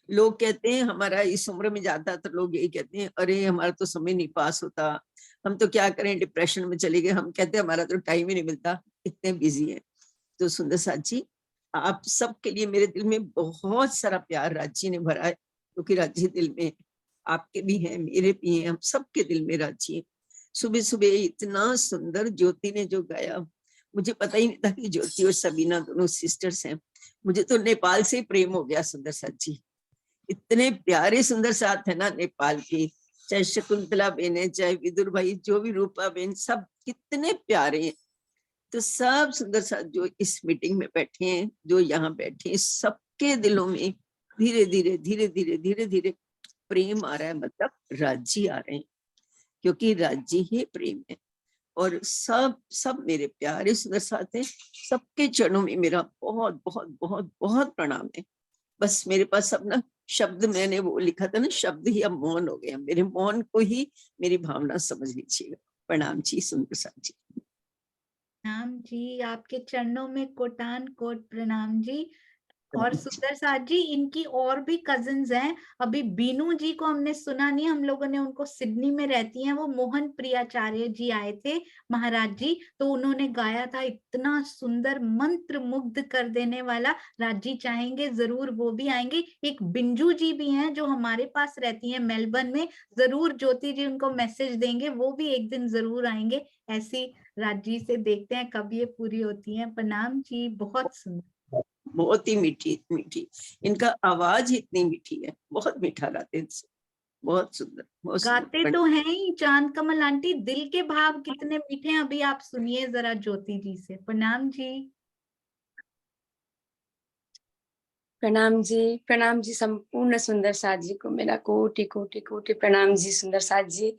लोग कहते हैं, हमारा इस उम्र में जाता तो लोग यही कहते हैं, अरे हमारा तो समय नहीं पास होता, हम तो क्या करें, डिप्रेशन में चले गए। हम कहते हैं हमारा तो टाइम ही नहीं मिलता, इतने बिजी है। तो सुंदर साथ जी, आप सबके लिए मेरे दिल में बहुत सारा प्यार राज्य ने भरा है, क्योंकि राज्य दिल में आपके भी हैं, मेरे भी हैं, हम सबके दिल में राज्य है। सुबह सुबह इतना सुंदर ज्योति ने जो गाया, मुझे पता ही नहीं था कि ज्योति और सबीना दोनों सिस्टर्स हैं। मुझे तो नेपाल से ही प्रेम हो गया सुंदर साथ जी। इतने प्यारे सुंदर साथ है ना नेपाल के, चाहे शकुंतला बेन है, चाहे विदुर भाई, जो भी रूपा बेन, सब कितने प्यारे हैं। तो सब सुंदर साथ जो इस मीटिंग में बैठे हैं, जो यहाँ बैठे हैं, सबके दिलों में धीरे धीरे धीरे धीरे धीरे धीरे प्रेम आ रहा है, मतलब राज्य आ रहे हैं, क्योंकि राज्य ही प्रेम है। और सब सब मेरे प्यारे सुंदर साथ हैं, सबके चरणों में मेरा बहुत बहुत बहुत बहुत प्रणाम है। बस मेरे पास अब ना शब्द, मैंने वो लिखा था ना, शब्द ही अब मौन हो गया, मेरे मौन को ही मेरी भावना समझ लीजिएगा। प्रणाम जी सुंदर साथ जी। प्रणाम जी, आपके चरणों में कोटान कोट प्रणाम जी। और सुंदर साथ जी, इनकी और भी कजिन्स हैं। अभी बीनू जी को हमने सुना नहीं, हम लोगों ने उनको, सिडनी में रहती हैं वो, मोहन प्रियाचार्य जी आए थे महाराज जी, तो उन्होंने गाया था इतना सुंदर, मंत्र मुग्ध कर देने वाला। राजी चाहेंगे जरूर वो भी आएंगे। एक बिंजू जी भी हैं जो हमारे पास रहती हैं मेलबर्न में, जरूर ज्योति जी उनको मैसेज देंगे, वो भी एक दिन जरूर आएंगे। ऐसी राजी से देखते हैं कब ये पूरी होती है। प्रणाम जी, बहुत सुंदर, बहुत ही मीठी मीठी, इनका आवाज ही इतनी मीठी है, बहुत मीठा गाते हैं, बहुत सुंदर, बहुत गाते सुंदर। तो हैं ही चांद कमल आंटी, दिल के भाव कितने मीठे हैं। अभी आप सुनिए जरा ज्योति जी से। प्रणाम जी। प्रणाम जी संपूर्ण सुंदर साथ जी को मेरा कोटि कोटि कोटि प्रणाम जी। सुंदर साथ जी,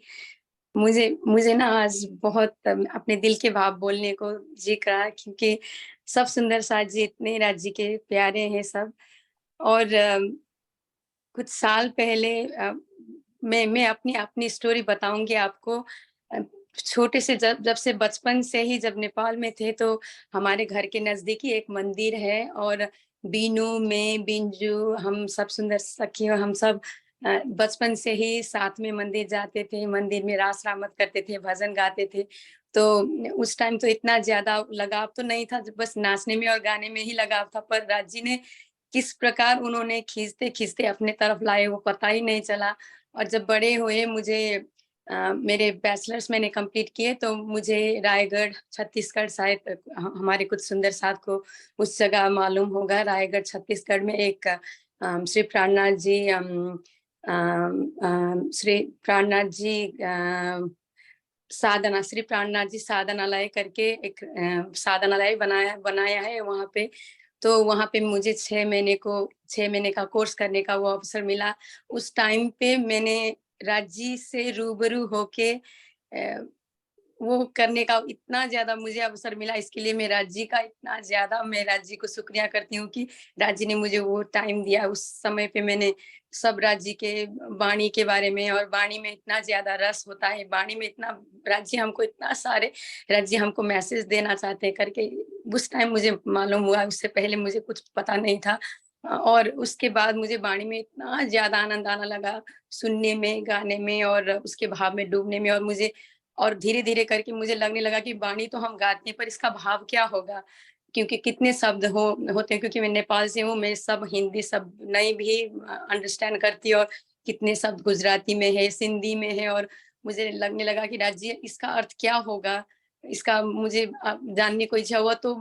मुझे ना आज बहुत अपने दिल के भाव बोलने को जी करा, क्योंकि सब सुंदर साथ जी इतने राज्य के प्यारे हैं सब। और कुछ साल पहले मैं अपनी अपनी स्टोरी बताऊंगी आपको। छोटे से जब से बचपन से ही जब नेपाल में थे, तो हमारे घर के नजदीकी एक मंदिर है, और बीनू में बिंजू, हम सब सुंदर सखियों, हम सब बचपन से ही साथ में मंदिर जाते थे, मंदिर में रास रामत करते थे, भजन गाते थे। तो उस टाइम तो इतना ज़्यादा लगाव तो नहीं था, बस नाचने में और गाने में ही लगाव था। पर राज जी ने किस प्रकार उन्होंने खींचते-खींचते अपने तरफ लाए वो पता ही नहीं चला। और जब बड़े हुए मुझे मेरे बैचलर्स मैंने कंप्लीट किए तो मुझे रायगढ़, छत्तीसगढ़ शायद हमारे कुछ सुंदर साथ को उस जगह मालूम होगा। रायगढ़ छत्तीसगढ़ में एक श्री प्राणनाथ जी श्री प्राणनाथ जी साधना श्री प्राणनाथ जी साधनालय करके एक साधनालय बनाया है वहाँ पे। तो वहाँ पे मुझे 6 महीने का कोर्स करने का वो अवसर मिला। उस टाइम पे मैंने राज जी से रूबरू होके वो करने का इतना ज़्यादा मुझे अवसर मिला, इसके लिए मैं राज जी का इतना ज़्यादा मैं राज जी को शुक्रिया करती हूँ कि राज जी ने मुझे वो टाइम दिया। उस समय पे मैंने सब राज जी के वाणी के बारे में, और वाणी में इतना ज़्यादा रस होता है, वाणी में इतना राज जी हमको इतना सारे राज जी हमको मैसेज देना चाहते हैं करके उस टाइम मुझे मालूम हुआ। उससे पहले मुझे कुछ पता नहीं था। और उसके बाद मुझे वाणी में इतना ज़्यादा आनंद आने लगा, सुनने में, गाने में और उसके भाव में डूबने में। और धीरे-धीरे करके मुझे लगने लगा कि वाणी तो हम गाते हैं पर इसका भाव क्या होगा? क्योंकि कितने शब्द होते हैं, क्योंकि मैं नेपाल से हूँ, मैं सब हिंदी शब्द नहीं भी अंडरस्टैंड करती, और कितने शब्द गुजराती में है, सिंधी में है, और मुझे लगने लगा कि राज जी इसका अर्थ क्या होगा? इसका मुझे जानने को इच्छा हुआ। तो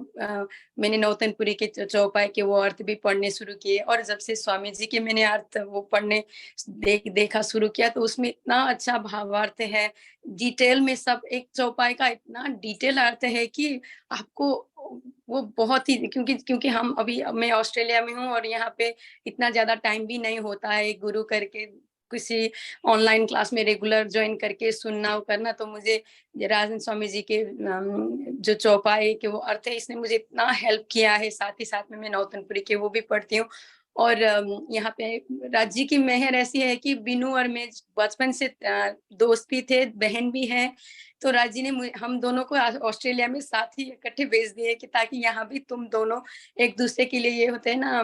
मैंने नौतनपुरी के चौपाई के वो अर्थ भी पढ़ने शुरू किए, और जब से स्वामी जी के मैंने अर्थ वो पढ़ने देखा शुरू किया तो उसमें इतना अच्छा भावार्थ है। डिटेल में सब एक चौपाई का इतना डिटेल अर्थ है कि आपको वो बहुत ही, क्योंकि मैं ऑस्ट्रेलिया में हूँ और यहाँ पे इतना ज़्यादा टाइम भी नहीं होता है एक गुरु करके किसी ऑनलाइन क्लास में रेगुलर ज्वाइन करके सुनना करना। तो मुझे राजन स्वामी जी के जो चौपाई के वो अर्थ है, इसने मुझे इतना हेल्प किया है। साथ ही साथ में मैं नौतनपुरी के वो भी पढ़ती हूँ। और यहाँ पे राज जी की मेहर ऐसी है कि बिनू और मैं बचपन से दोस्त भी थे, बहन भी है। तो राज जी ने हम दोनों को ऑस्ट्रेलिया में साथ ही इकट्ठे भेज दिए कि ताकि यहाँ भी तुम दोनों एक दूसरे के लिए, ये होते हैं ना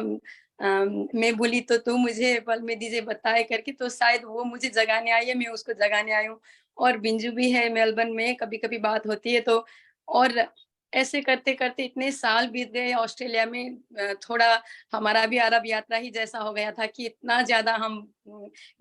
मैं बोली तो तू मुझे पल में दीजिए बताए करके, तो शायद वो मुझे जगाने आई है, मैं उसको जगाने आई हूँ। और बिंजू भी है मेलबर्न में, कभी-कभी बात होती है तो। और ऐसे करते-करते इतने साल बीत गए ऑस्ट्रेलिया में। थोड़ा हमारा भी अरब यात्रा ही जैसा हो गया था कि इतना ज़्यादा हम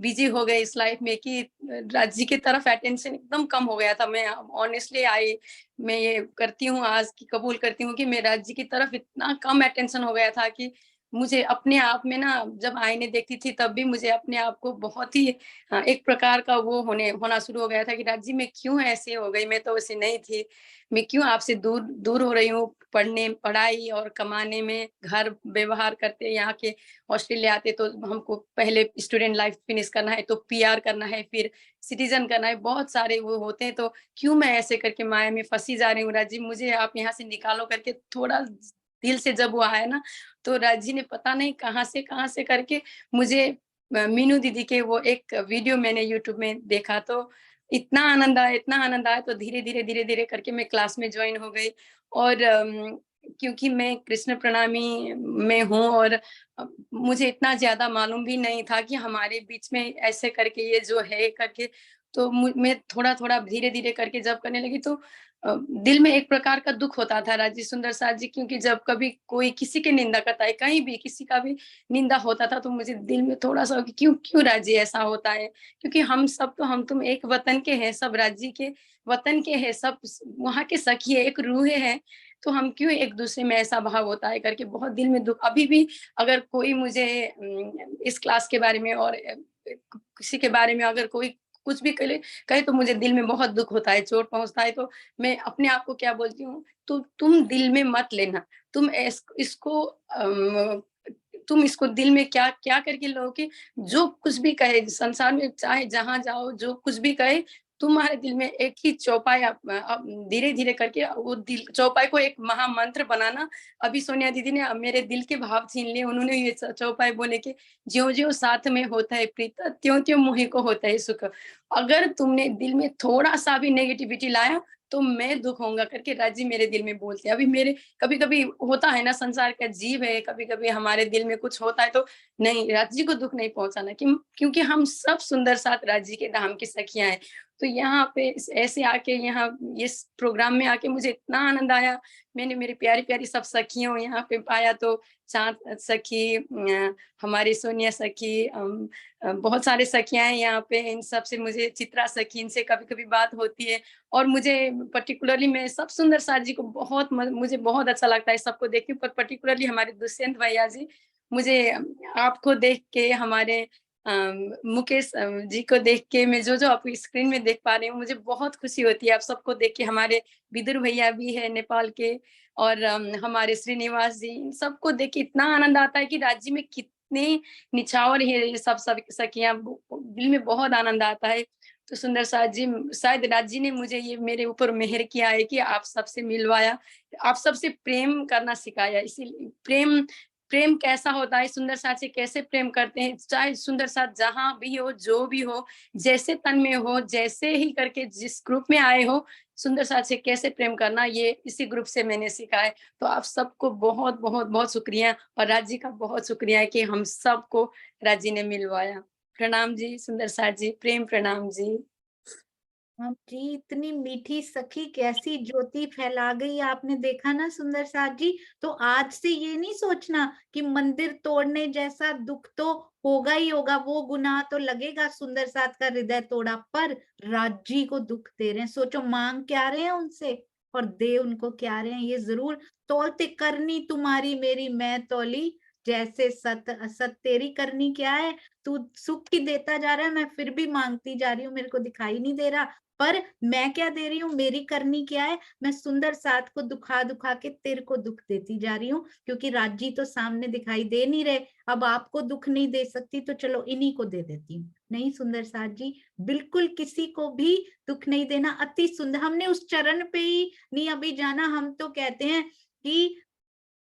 बिज़ी हो गए इस लाइफ में कि राज जी की तरफ अटेंशन एकदम कम हो गया था। मैं ऑनेस्टली मैं ये करती हूँ आज की कबूल करती हूँ कि मैं राज जी की तरफ इतना कम अटेंशन हो गया था कि मुझे अपने आप में ना, जब आईने देखती थी तब भी मुझे अपने आप को बहुत ही एक प्रकार का वो होना शुरू हो गया था कि राज जी मैं क्यों ऐसे हो गई, मैं तो वैसे नहीं थी, मैं क्यों आपसे दूर दूर हो रही हूँ। पढ़ाई और कमाने में, घर व्यवहार करते, यहाँ के ऑस्ट्रेलिया आते तो हमको पहले स्टूडेंट लाइफ फिनिश करना है, तो पीआर करना है, फिर सिटीजन करना है, बहुत सारे वो होते हैं। तो क्यों मैं ऐसे करके माया में फंसी जा रही हूँ राज जी, मुझे आप यहाँ से निकालो करके थोड़ा दिल से जब वो आया ना, तो राज जी ने पता नहीं कहाँ से करके मुझे मीनू दीदी के वो एक वीडियो मैंने यूट्यूब में देखा, तो इतना आनंद आया। तो धीरे-धीरे करके मैं क्लास में ज्वाइन हो गई। और क्योंकि मैं कृष्ण प्रणामी में हूँ और मुझे इतना ज़्यादा मालूम भी नहीं था कि हमारे बीच में ऐसे करके ये जो है करके, तो मैं थोड़ा-थोड़ा धीरे-धीरे करके जब करने लगी तो दिल में एक प्रकार का दुःख होता था राजी सुंदर साथ जी, क्योंकि जब कभी कोई किसी की निंदा करता है, कहीं भी किसी का भी निंदा होता था तो मुझे दिल में थोड़ा-सा कि क्यों राजी ऐसा होता है? क्योंकि हम तुम एक वतन के हैं, सब राज्य के वतन के हैं, सब वहाँ के सखी है, एक रूह है, तो हम क्यों एक-दूसरे में ऐसा भाव होता है करके बहुत दिल में दुःख। अभी भी अगर कोई मुझे इस क्लास के बारे में और किसी के बारे में अगर कोई कुछ भी कहे तो मुझे दिल में बहुत दुःख होता है, चोट पहुँचता है। तो मैं अपने आप को क्या बोलती हूँ, तो तुम दिल में मत लेना, तुम तुम इसको दिल में क्या करके लो कि जो कुछ भी कहे संसार में, चाहे जहाँ जाओ, जो कुछ भी कहे, तुम्हारे दिल में एक ही चौपाई धीरे-धीरे करके वो दिल चौपाई को एक महामंत्र बनाना। अभी सोनिया दीदी ने मेरे दिल के भाव छीन लिए, उन्होंने ये चौपाई बोले कि ज्यों-ज्यों साथ में होता है प्रीत, त्यों-त्यों मोहि को होता है सुख। अगर तुमने दिल में थोड़ा-सा भी नेगेटिविटी लाया तो मैं दुख होऊंगा करके राजी मेरे दिल में बोलते हैं। अभी मेरे कभी कभी होता है ना, संसार का जीव है, कभी कभी हमारे दिल में कुछ होता है तो नहीं, राजी को दुख नहीं पहुंचाना, क्योंकि हम सब सुंदर साथ राजी के धाम की सखियां हैं। तो यहाँ पे ऐसे आके, यहाँ इस प्रोग्राम में आके मुझे इतना आनंद आया। मैंने मेरी प्यारी प्यारी सब सखियों यहाँ पे पाया, तो चांद सखी, हमारी सोनिया सखी, बहुत सारे सखियां हैं यहाँ पे। इन सब से मुझे, चित्रा सखी, इनसे कभी कभी बात होती है। और मुझे पर्टिकुलरली, मैं सब सुंदर साथ जी को मुझे बहुत अच्छा लगता है सबको देख के, पर पर्टिकुलरली हमारे दुष्यंत भैया जी, मुझे आपको देख के, हमारे मुकेश जी को देख के, मैं जो आप स्क्रीन में देख पा रही हूँ, मुझे बहुत खुशी होती है आप सबको देख के। हमारे विदुर भैया भी है नेपाल के, और हमारे श्रीनिवास जी, इन सबको देख के इतना आनंद आता है कि राज्य में कितने निछावर है ये सब सखियां, दिल में बहुत आनंद आता है। तो सुंदर साथ जी, शायद राज जी ने मुझे ये मेरे ऊपर मेहर किया है कि आप सबसे मिलवाया, आप सबसे प्रेम करना सिखाया। इसीलिए प्रेम कैसा होता है, सुंदर साथ से कैसे प्रेम करते हैं, चाहे सुंदर साथ जहां भी हो, जो भी हो, जैसे तन में हो, जैसे ही करके जिस ग्रुप में आए हो, सुंदर साथ से कैसे प्रेम करना, ये इसी ग्रुप से मैंने सीखा है। तो आप सबको बहुत बहुत बहुत शुक्रिया, और राज जी का बहुत शुक्रिया है कि हम सबको राज जी ने मिलवाया। प्रणाम जी सुंदर साथ जी, प्रेम प्रणाम जी। हाँ जी, इतनी मीठी सखी कैसी ज्योति फैला गई, आपने देखा ना सुंदर साथ जी। तो आज से ये नहीं सोचना कि मंदिर तोड़ने जैसा दुख तो होगा ही होगा, वो गुनाह तो लगेगा, सुंदर साथ का हृदय तोड़ा, पर राजी को दुख दे रहे हैं। सोचो मांग क्या रहे हैं उनसे, और दे उनको क्या रहे हैं, ये जरूर। तोलते करनी तुम्हारी मेरी मैं तौली, जैसे सत असत तेरी करनी क्या है, तू सुख ही देता जा रहा है, मैं फिर भी मांगती जा रही हूँ, मेरे को दिखाई नहीं दे रहा। पर मैं क्या दे रही हूँ, मेरी करनी क्या है, मैं सुंदर साथ को दुखा दुखा के तेरे को दुख देती जा रही हूँ, क्योंकि राजी तो सामने दिखाई दे नहीं रहे। अब आपको दुख नहीं दे सकती तो चलो इन्हीं को दे देती हूँ। नहीं सुंदर साथ जी, बिल्कुल किसी को भी दुख नहीं देना। अति सुंदर, हमने उस चरण पे ही नहीं अभी जाना। हम तो कहते हैं कि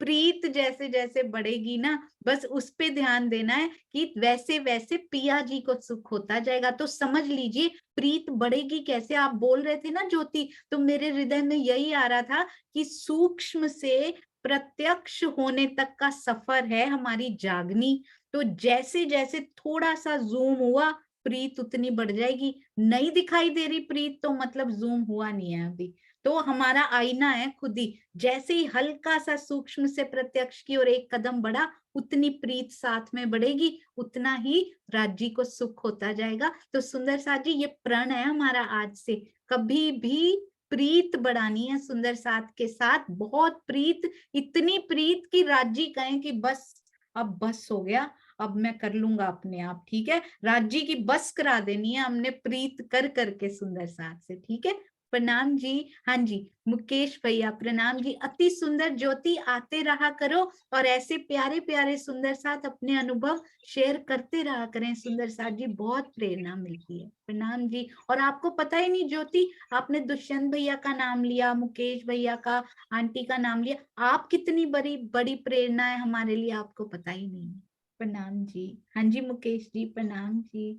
प्रीत जैसे जैसे बढ़ेगी ना, बस उस पे ध्यान देना है कि वैसे वैसे पिया जी को सुख होता जाएगा। तो समझ लीजिए प्रीत बढ़ेगी कैसे। आप बोल रहे थे ना ज्योति, तो मेरे हृदय में यही आ रहा था कि सूक्ष्म से प्रत्यक्ष होने तक का सफर है हमारी जागनी। तो जैसे जैसे थोड़ा सा जूम हुआ, प्रीत उतनी बढ़ जाएगी। नहीं दिखाई दे रही प्रीत, तो मतलब जूम हुआ नहीं है अभी। तो हमारा आईना है खुद ही। जैसे ही हल्का सा सूक्ष्म से प्रत्यक्ष की ओर एक कदम बढ़ा, उतनी प्रीत साथ में बढ़ेगी, उतना ही राज्य को सुख होता जाएगा। तो सुंदर साथ जी, ये प्रण है हमारा आज से, कभी भी प्रीत बढ़ानी है सुंदर साथ के साथ, बहुत प्रीत, इतनी प्रीत की राज्य कहें कि बस, अब बस हो गया, अब मैं कर लूंगा अपने आप। ठीक है, राज्य की बस करा देनी है हमने प्रीत कर करके सुंदर साथ से। ठीक है, प्रणाम जी। हाँ जी, मुकेश भैया प्रणाम जी। अति सुंदर ज्योति, आते रहा करो और ऐसे प्यारे प्यारे सुंदर साथ अपने अनुभव शेयर करते रहा करें सुंदर साथ जी, बहुत प्रेरणा मिलती है। प्रणाम जी। और आपको पता ही नहीं ज्योति, आपने दुष्यंत भैया का नाम लिया, मुकेश भैया का, आंटी का नाम लिया, आप कितनी बड़ी बड़ी प्रेरणा है हमारे लिए, आपको पता ही नहीं है। प्रणाम जी। हाँ जी मुकेश जी, प्रणाम जी।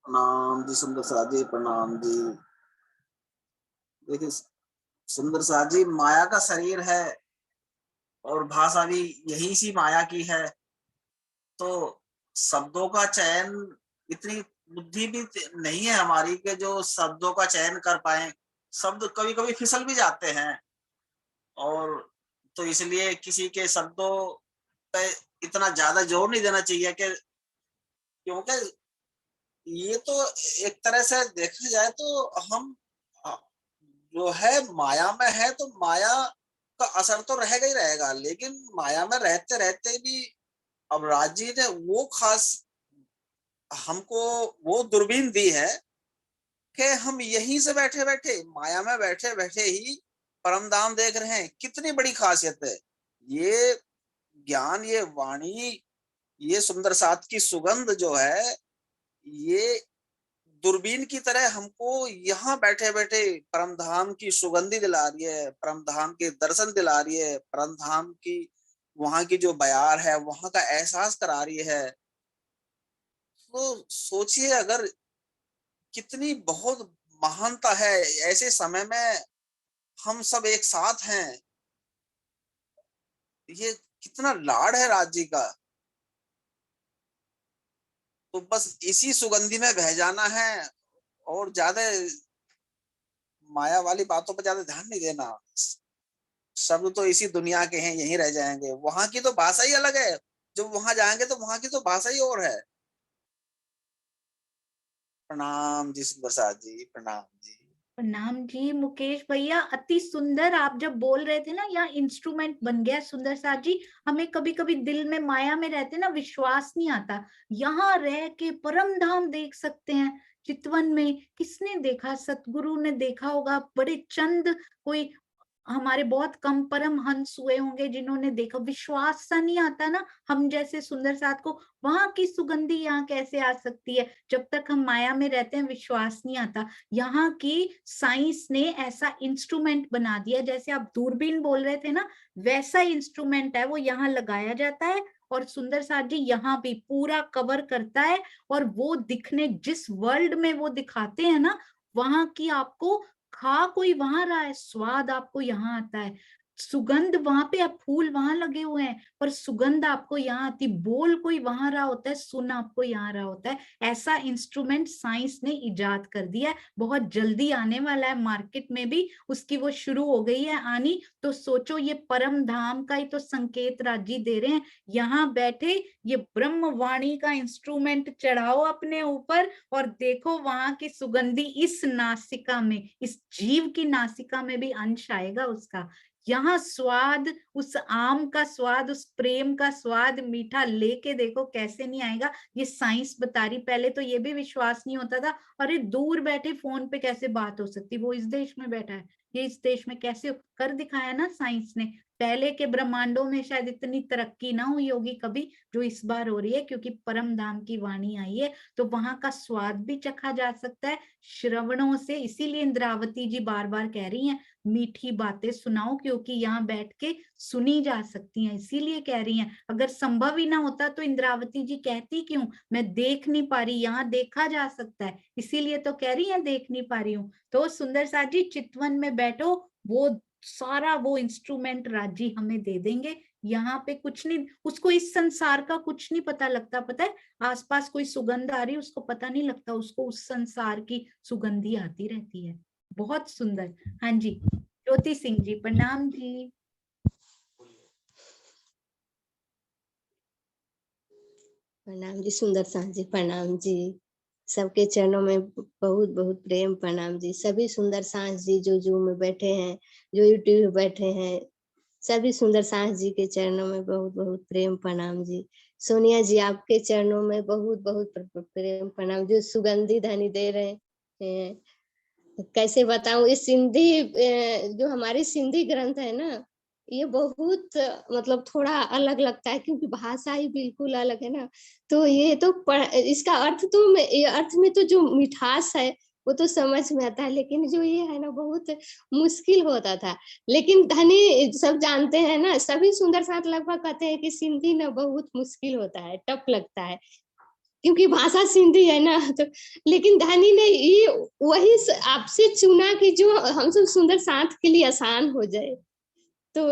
प्रणाम जी सुंदर साथ जी, प्रणाम जी। देखिए सुंदर साथ जी, माया का शरीर है और भाषा भी यही सी माया की है, तो शब्दों का चयन, इतनी बुद्धि भी नहीं है हमारी कि जो शब्दों का चयन कर पाए। शब्द कभी कभी फिसल भी जाते हैं, और तो इसलिए किसी के शब्दों पे इतना ज्यादा जोर नहीं देना चाहिए कि, क्योंकि ये तो एक तरह से देखा जाए तो हम जो है माया में है, तो माया का असर तो रहेगा ही रहेगा, लेकिन माया में रहते रहते भी अब राजी ने वो खास हमको वो दूरबीन दी है कि हम यहीं से बैठे बैठे, माया में बैठे बैठे ही परम धाम देख रहे हैं। कितनी बड़ी खासियत है ये ज्ञान, ये वाणी, ये सुंदर साथ की सुगंध जो है, ये दूरबीन की तरह हमको यहाँ बैठे बैठे परम धाम की सुगंधी दिला रही है, परम धाम के दर्शन दिला रही है, परम धाम की वहां की जो बयार है वहां का एहसास करा रही है। तो सोचिए अगर कितनी बहुत महानता है ऐसे समय में, हम सब एक साथ हैं। ये कितना लाड है राज जी का। तो बस इसी सुगंधि में बह जाना है और ज्यादा माया वाली बातों पर ज्यादा ध्यान नहीं देना। शब्द तो इसी दुनिया के हैं, यहीं रह जाएंगे। वहां की तो भाषा ही अलग है, जब वहां जाएंगे तो वहां की तो भाषा ही और है। प्रणाम जी सुंदर साथ जी, प्रणाम जी। प्रणाम जी मुकेश भैया, अति सुंदर। आप जब बोल रहे थे ना, यहाँ इंस्ट्रूमेंट बन गया सुंदर साथ जी। हमें कभी कभी दिल में माया में रहते ना, विश्वास नहीं आता, यहाँ रह के परम धाम देख सकते हैं। चितवन में किसने देखा, सतगुरु ने देखा होगा, बड़े चंद कोई हमारे बहुत कम परम हंस हुए होंगे जिन्होंने देखा। विश्वास सा नहीं आता ना हम जैसे सुंदर साथ को, वहां की सुगंधी यहाँ कैसे आ सकती है। जब तक हम माया में रहते हैं विश्वास नहीं आता। यहाँ की साइंस ने ऐसा इंस्ट्रूमेंट बना दिया, जैसे आप दूरबीन बोल रहे थे ना, वैसा इंस्ट्रूमेंट है वो, यहाँ लगाया जाता है और सुंदर साथ जी यहाँ भी पूरा कवर करता है। और वो दिखने, जिस वर्ल्ड में वो दिखाते हैं ना, वहां की आपको खा कोई वहां रहा है, स्वाद आपको यहाँ आता है। सुगंध वहां पे, अब फूल वहां लगे हुए हैं पर सुगंध आपको यहाँ आती। बोल कोई वहां रहा होता है, सुन आपको यहाँ रहा होता है। ऐसा इंस्ट्रूमेंट साइंस ने इजाद कर दिया है, बहुत जल्दी आने वाला है मार्केट में भी, उसकी वो शुरू हो गई है आनी। तो सोचो, ये परम धाम का ही तो संकेत राजी दे रहे हैं। यहाँ बैठे ये ब्रह्मवाणी का इंस्ट्रूमेंट चढ़ाओ अपने ऊपर और देखो वहां की सुगंधी इस नासिका में, इस जीव की नासिका में भी अंश आएगा उसका। यहाँ स्वाद, उस आम का स्वाद, उस प्रेम का स्वाद मीठा लेके देखो, कैसे नहीं आएगा। ये साइंस बता रही। पहले तो ये भी विश्वास नहीं होता था, अरे दूर बैठे फोन पे कैसे बात हो सकती, वो इस देश में बैठा है, ये इस देश में कैसे कर दिखाया ना साइंस ने। पहले के ब्रह्मांडों में शायद इतनी तरक्की ना हुई होगी कभी जो इस बार हो रही है, क्योंकि परम धाम की वाणी आई है। तो वहां का स्वाद भी चखा जा सकता है श्रवणों से। इसीलिए इंद्रावती जी बार बार कह रही हैं मीठी बातें सुनाओ, क्योंकि यहाँ बैठ के सुनी जा सकती हैं, इसीलिए कह रही हैं। अगर संभव ही ना होता तो इंद्रावती जी कहती क्यों, मैं देख नहीं पा रही, यहाँ देखा जा सकता है, इसीलिए तो कह रही है देख नहीं पा रही हूँ। तो सुंदर साथ जी चितवन में बैठो, वो सारा वो इंस्ट्रूमेंट राजी हमें दे देंगे। यहाँ पे कुछ नहीं, उसको इस संसार का कुछ नहीं पता लगता, पता है, आसपास कोई सुगंध आ रही उसको पता नहीं लगता, उसको उस संसार की सुगंधी आती रहती है। बहुत सुंदर। हाँ जी, ज्योति सिंह जी, प्रणाम जी। प्रणाम जी सुंदर साथ जी, प्रणाम जी। सबके चरणों में बहुत बहुत प्रेम, प्रणाम जी। सभी सुंदर सांस जी जो जूम में बैठे हैं, जो यूट्यूब में बैठे हैं, सभी सुंदर सांस जी के चरणों में बहुत बहुत प्रेम, प्रणाम जी। सोनिया जी आपके चरणों में बहुत बहुत प्रेम, प्रणाम। जो सुगंधी ध्वनि दे रहे हैं, कैसे बताऊं, इस सिंधी जो हमारी सिंधी ग्रंथ है ना, ये बहुत मतलब थोड़ा अलग लगता है क्योंकि भाषा ही बिल्कुल अलग है ना। तो ये तो इसका अर्थ तो ये अर्थ में तो जो मिठास है वो तो समझ में आता है, लेकिन जो ये है ना बहुत मुश्किल होता था। लेकिन धनी सब जानते हैं ना, सभी सुंदर साथ लगभग कहते हैं कि सिंधी ना बहुत मुश्किल होता है, टफ लगता है क्योंकि भाषा सिंधी है ना। तो लेकिन धनी ने ये वही आपसे चुना कि जो हम सब सुंदर साथ के लिए आसान हो जाए। तो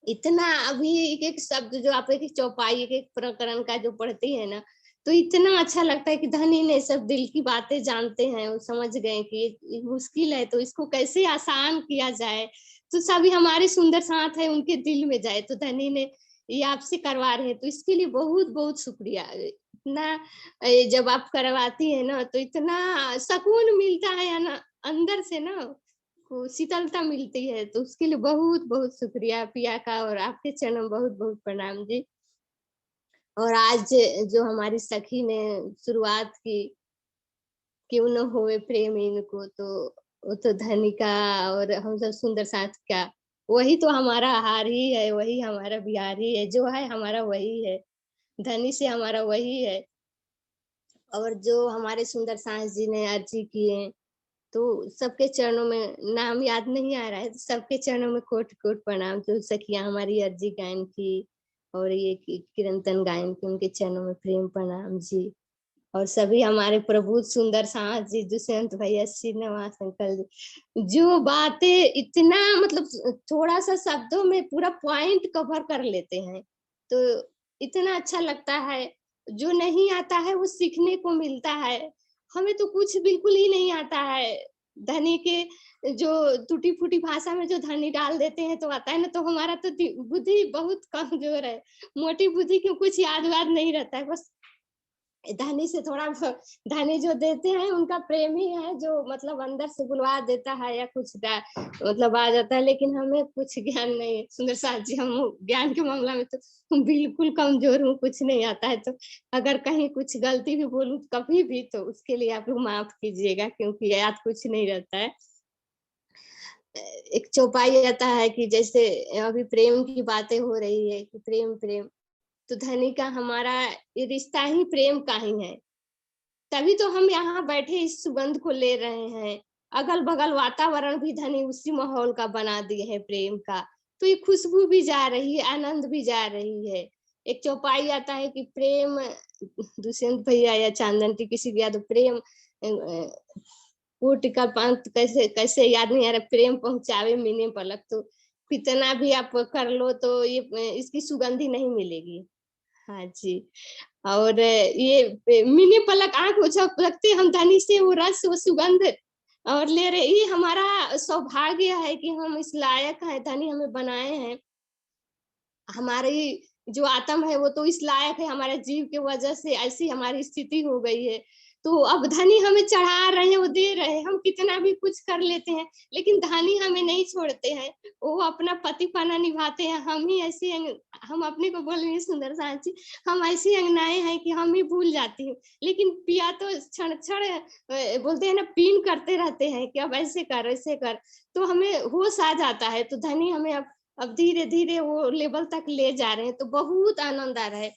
इतना अभी एक एक शब्द जो आप एक चौपाई एक एक प्रकरण का जो पढ़ती है ना, तो इतना अच्छा लगता है कि धनी ने सब दिल की बातें जानते हैं, वो समझ गए कि ये मुश्किल है तो इसको कैसे आसान किया जाए। तो सभी हमारे सुंदर साथ है उनके दिल में जाए, तो धनी ने ये आपसे करवा रहे हैं, तो इसके लिए बहुत बहुत शुक्रिया। इतना जब आप करवाती है ना तो इतना सुकून मिलता है ना अंदर से ना, को शीतलता मिलती है, तो उसके लिए बहुत बहुत शुक्रिया पिया का, और आपके चरणों में बहुत बहुत प्रणाम जी। और आज जो हमारी सखी ने शुरुआत की, क्यों न होवे प्रेम इनको, तो वो तो धनी का और हम सब सुंदर साथ का, वही तो हमारा हार ही है, वही हमारा बिहार ही है, जो है हमारा वही है, धनी से हमारा वही है। और जो हमारे सुंदर सास जी ने अर्जी किए, तो सबके चरणों में नाम याद नहीं आ रहा है, तो सबके चरणों में कोटि कोटि प्रणाम। जो सखियां हमारी अर्जी गायन की और ये कीर्तन गायन की, उनके चरणों में प्रेम प्रणाम जी। और सभी हमारे प्रभु सुंदर सांस जी, दुष्यंत भैया, श्रीनिवास अंकल जी, जो बातें इतना मतलब थोड़ा सा शब्दों में पूरा पॉइंट कवर कर लेते हैं, तो इतना अच्छा लगता है। जो नहीं आता है वो सीखने को मिलता है। हमें तो कुछ बिल्कुल ही नहीं आता है। धनी के जो टूटी फूटी भाषा में जो धनी डाल देते हैं तो आता है ना, तो हमारा तो बुद्धि बहुत कमजोर है, मोटी बुद्धि क्यों कुछ याद वाद नहीं रहता है। बस धनी से थोड़ा धनी जो देते हैं उनका प्रेम ही है जो मतलब अंदर से बुलवा देता है या कुछ मतलब आ जाता है, लेकिन हमें कुछ ज्ञान नहीं है। सुंदर साथ जी, हम ज्ञान के मामला में तो बिल्कुल कमजोर हूँ, कुछ नहीं आता है। तो अगर कहीं कुछ गलती भी बोलूं कभी भी तो उसके लिए आप लोग माफ कीजिएगा, क्योंकि याद कुछ नहीं रहता है। एक चौपाई आता है कि जैसे अभी प्रेम की बातें हो रही है कि प्रेम प्रेम, तो धनी का हमारा ये रिश्ता ही प्रेम का ही है। तभी तो हम यहाँ बैठे इस सुगंध को ले रहे हैं। अगल बगल वातावरण भी धनी उसी माहौल का बना दिए है प्रेम का, तो ये खुशबू भी जा रही है, आनंद भी जा रही है। एक चौपाई आता है कि प्रेम, दुष्यंत भैया या चांदन की किसी भी याद, प्रेम कोटि का पंथ कैसे कैसे याद नहीं आ रहा, प्रेम पहुंचावे मीने पलक, तो कितना भी आप कर लो तो ये इसकी सुगंध ही नहीं मिलेगी। हाँ जी। और ये मिनी पलक आंख झपकते हम धनी से वो रस वो सुगंध और ले रहे, ये हमारा सौभाग्य है कि हम इस लायक है, धनी हमें बनाए हैं। हमारी जो आत्म है वो तो इस लायक है, हमारे जीव के वजह से ऐसी हमारी स्थिति हो गई है। तो अब धनी हमें चढ़ा रहे हैं, वो दे रहे हैं, हम कितना भी कुछ कर लेते हैं लेकिन धनी हमें नहीं छोड़ते हैं, वो अपना पतिपना निभाते हैं। हम ही ऐसे, हम अपने को बोल रहे हैं सुंदर सांची, हम ऐसी अंगनाएं हैं कि हम ही भूल जाती हूँ, लेकिन पिया तो क्षण क्षण बोलते हैं ना, पीन करते रहते हैं कि अब ऐसे कर ऐसे कर, तो हमें होश आ जाता है। तो धनी हमें अब धीरे धीरे वो लेवल तक ले जा रहे हैं, तो बहुत आनंद आ रहा है।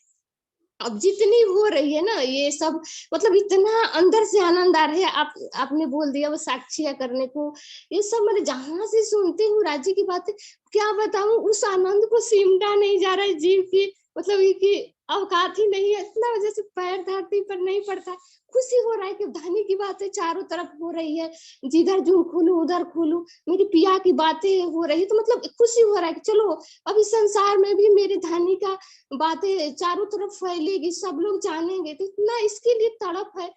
अब जितनी हो रही है ना ये सब, मतलब इतना अंदर से आनंद आ रहा है। आपने बोल दिया वो साक्षियां करने को, ये सब मैंने जहां से सुनती हूँ राज्य की बातें, क्या बताऊं, उस आनंद को सिमटा नहीं जा रहा है जीव की, मतलब ये कि अवकात ही नहीं है, इतना वजह से पैर धरती पर नहीं पड़ता। खुशी हो रहा है कि धनी की बातें चारों तरफ हो रही है, जिधर जूं खोलूं उधर खोलूं मेरी पिया की बातें हो रही है, तो मतलब खुशी हो रहा है कि चलो अब इस संसार में भी मेरे धनी का बातें चारों तरफ फैलेगी, सब लोग जानेंगे। तो इतना इसके लिए तड़प है,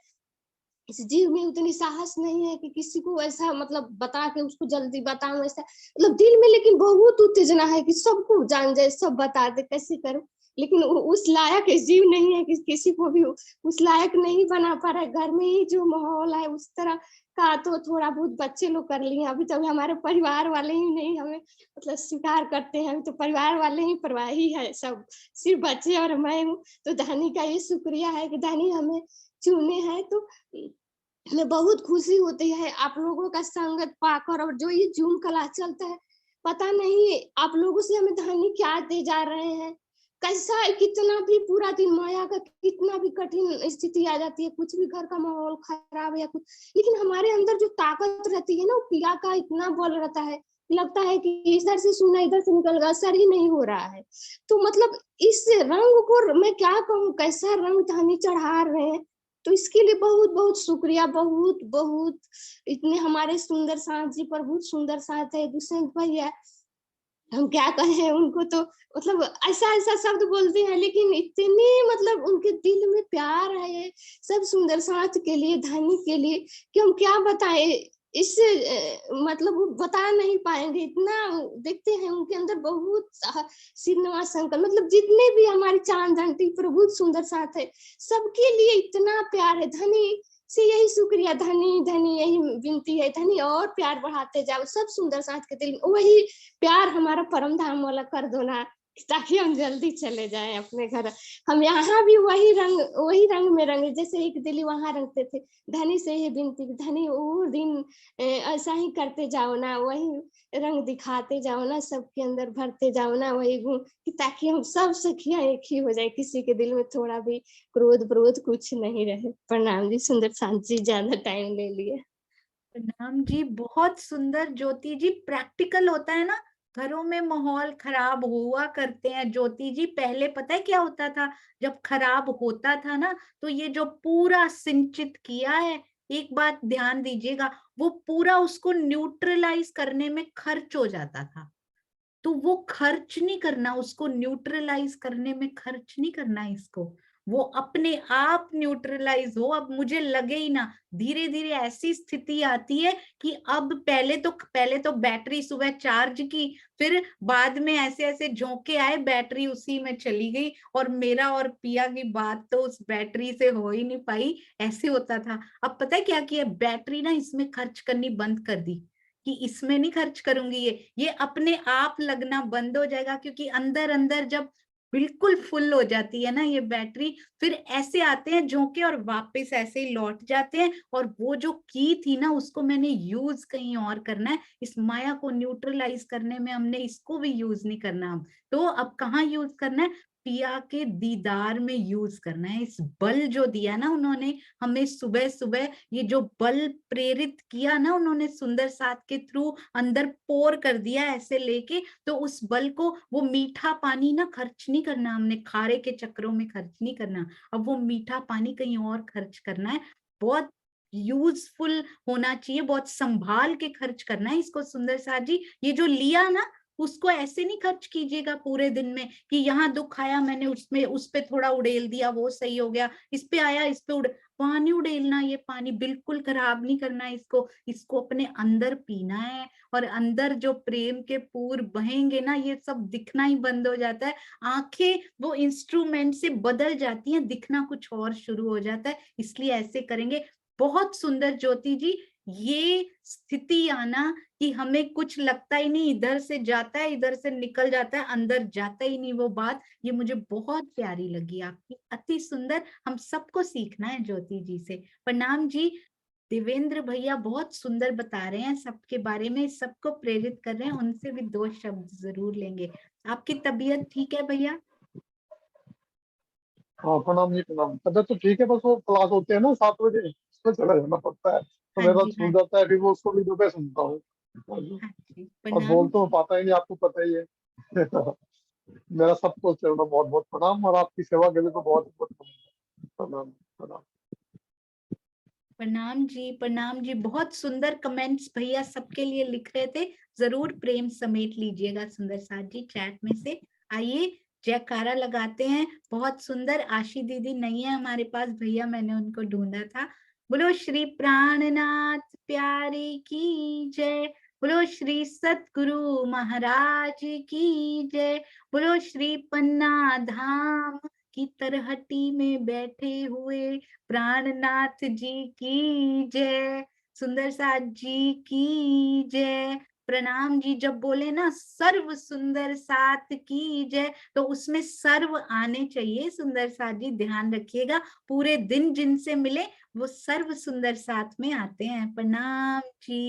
इस जीव में उतनी साहस नहीं है कि किसी को ऐसा मतलब बता के उसको जल्दी बताऊं, ऐसा मतलब दिल में लेकिन बहुत उत्तेजना है कि सबको जान जाए, सब बता दे, कैसे करूं, लेकिन उस लायक जीव नहीं है कि किसी को भी उस लायक नहीं बना पा रहा है। घर में ही जो माहौल है उस तरह का तो थोड़ा बहुत बच्चे लोग कर लिए, अभी तो हमारे परिवार वाले ही नहीं हमें मतलब स्वीकार करते हैं, अभी तो परिवार वाले ही परवाही है, सब सिर्फ बच्चे और मैं हूँ। तो धनी का ये शुक्रिया है कि धनी हमें चुने हैं, तो हमें बहुत खुशी होती है आप लोगों का संगत पाकर। और जो ये जूम क्लास चलता है, पता नहीं आप लोगों से हमें धनी क्या दे जा रहे हैं, कैसा कितना भी पूरा दिन माया का कितना भी कठिन स्थिति आ जाती है, कुछ भी घर का माहौल खराब है या कुछ, लेकिन हमारे अंदर जो ताकत रहती है ना, वो पिया का इतना बल रहता है, लगता है कि इधर से सुना इधर से निकल गया, असर ही नहीं हो रहा है। तो मतलब इस रंग को मैं क्या कहूँ, कैसा रंग धनी चढ़ा रहे हैं, तो इसके लिए बहुत बहुत शुक्रिया, बहुत बहुत। इतने हमारे सुंदर साथ जी पर बहुत सुंदर साथ है, दुष्यंत भैया, हम क्या कहें उनको, तो मतलब ऐसा ऐसा शब्द बोलते हैं लेकिन इतने मतलब उनके दिल में प्यार है सब सुंदर साथ के लिए, धनी के लिए, कि हम क्या बताएं, इससे मतलब वो बता नहीं पाएंगे। इतना देखते हैं उनके अंदर बहुत श्रीनिवास अंकल, मतलब जितने भी हमारे चांद आंटी प्रभु सुंदर साथ है, सबके लिए इतना प्यार है। धनी से यही शुक्रिया, धनी धनी यही विनती है, धनी और प्यार बढ़ाते जाओ सब सुंदर साथ के दिल में, वही प्यार हमारा परम धाम वाला कर दो ना, ताकि हम जल्दी चले जाएं अपने घर। हम यहाँ भी वही रंग में रंगे जैसे एक दिली वहां रंगते थे। धनी से ये विनती, धनी वो दिन ऐसा ही करते जाओ ना, वही रंग दिखाते जाओ ना, सबके अंदर भरते जाओ ना वही गुण, ताकि हम सब सखियां एक ही हो जाए, किसी के दिल में थोड़ा भी क्रोध विरोध कुछ नहीं रहे। प्रणाम जी सुंदर शांत जी, ज्यादा टाइम ले लिए। प्रणाम जी, बहुत सुंदर। ज्योति जी, प्रैक्टिकल होता है ना घरों में माहौल खराब हुआ करते हैं ज्योति जी। पहले पता है क्या होता था, जब खराब होता था ना, तो ये जो पूरा सिंचित किया है, एक बात ध्यान दीजिएगा, वो पूरा उसको न्यूट्रलाइज करने में खर्च हो जाता था। तो वो खर्च नहीं करना, उसको न्यूट्रलाइज करने में खर्च नहीं करना इसको, वो अपने आप न्यूट्रलाइज हो। अब मुझे लगे ही ना, धीरे धीरे ऐसी स्थिति आती है कि अब पहले तो बैटरी सुबह चार्ज की, फिर बाद में ऐसे ऐसे झोंके आए, बैटरी उसी में चली गई, और मेरा और पिया की बात तो उस बैटरी से हो ही नहीं पाई, ऐसे होता था। अब पता है क्या किया, बैटरी ना इसमें खर्च करनी बंद कर दी, कि इसमें नहीं खर्च करूंगी, ये अपने आप लगना बंद हो जाएगा, क्योंकि अंदर अंदर जब बिल्कुल फुल हो जाती है ना ये बैटरी, फिर ऐसे आते हैं झोंके और वापस ऐसे ही लौट जाते हैं, और वो जो की थी ना उसको मैंने यूज कहीं और करना है। इस माया को न्यूट्रलाइज करने में हमने इसको भी यूज नहीं करना। तो अब कहाँ यूज करना है, पिया के दीदार में यूज करना है। इस बल जो दिया ना उन्होंने हमें सुबह सुबह, ये जो बल प्रेरित किया ना उन्होंने सुंदर साथ के थ्रू अंदर पोर कर दिया ऐसे लेके, तो उस बल को, वो मीठा पानी ना खर्च नहीं करना हमने, खारे के चक्रों में खर्च नहीं करना, अब वो मीठा पानी कहीं और खर्च करना है। बहुत यूजफुल होना चाहिए, बहुत संभाल के खर्च करना है इसको सुंदर साथ जी। ये जो लिया ना, उसको ऐसे नहीं खर्च कीजिएगा पूरे दिन में कि यहाँ दुख आया मैंने उसमें उस पे थोड़ा उड़ेल दिया, वो सही हो गया, इस पे आया इस पे वहां नहीं उड़ेलना, ये पानी बिल्कुल खराब नहीं करना इसको अपने अंदर पीना है। और अंदर जो प्रेम के पूर बहेंगे ना, ये सब दिखना ही बंद हो जाता है, आंखें वो इंस्ट्रूमेंट से बदल जाती हैं, दिखना कुछ और शुरू हो जाता है। इसलिए ऐसे करेंगे। बहुत सुंदर ज्योति जी, ये स्थिति आना कि हमें कुछ लगता ही नहीं, इधर से जाता है इधर से निकल जाता है, अंदर जाता ही नहीं वो बात, ये मुझे बहुत प्यारी लगी आपकी, अति सुंदर। हम सबको सीखना है ज्योति जी से। प्रणाम जी। देवेंद्र भैया बहुत सुंदर बता रहे हैं सबके बारे में, सबको प्रेरित कर रहे हैं, उनसे भी 2 शब्द जरूर लेंगे। आपकी तबीयत ठीक है भैया? हाँ प्रणाम जी प्रणाम। तबियत तो ठीक है, बस वो क्लास होते हैं ना 7 बजे, उसमें चला जाना पड़ता है, तो हाँ मेरा जी, छूट हाँ जाता है, फिर वो उसको वीडियो पे सुनता हूँ। हाँ जी। हाँ जी, और प्रणाम बोल तो जी। पाता ही नहीं, आपको पता ही है। मेरा सबको चरणों में बहुत बहुत प्रणाम, और आपकी सेवा के लिए तो बहुत बहुत प्रणाम प्रणाम। प्रणाम जी, प्रणाम जी। बहुत सुंदर कमेंट्स भैया सबके लिए लिख रहे थे, जरूर प्रेम समेट लीजिएगा सुंदर साथ जी चैट में से। आइए जयकारा लगाते हैं। बहुत सुंदर। आशी दीदी नहीं है हमारे पास भैया, मैंने उनको ढूंढा था। बोलो श्री प्राणनाथ प्यारे की जय, बोलो श्री सतगुरु महाराज की जय, बोलो श्री पन्ना धाम की तरहटी में बैठे हुए प्राणनाथ जी की जय, सुंदर साथ जी की जय। प्रणाम जी। जब बोले ना सर्व सुंदर साथ की जय, तो उसमें सर्व आने चाहिए सुंदर साथ जी, ध्यान रखिएगा। पूरे दिन जिनसे मिले वो सर्व सुंदर साथ में आते हैं। प्रणाम जी।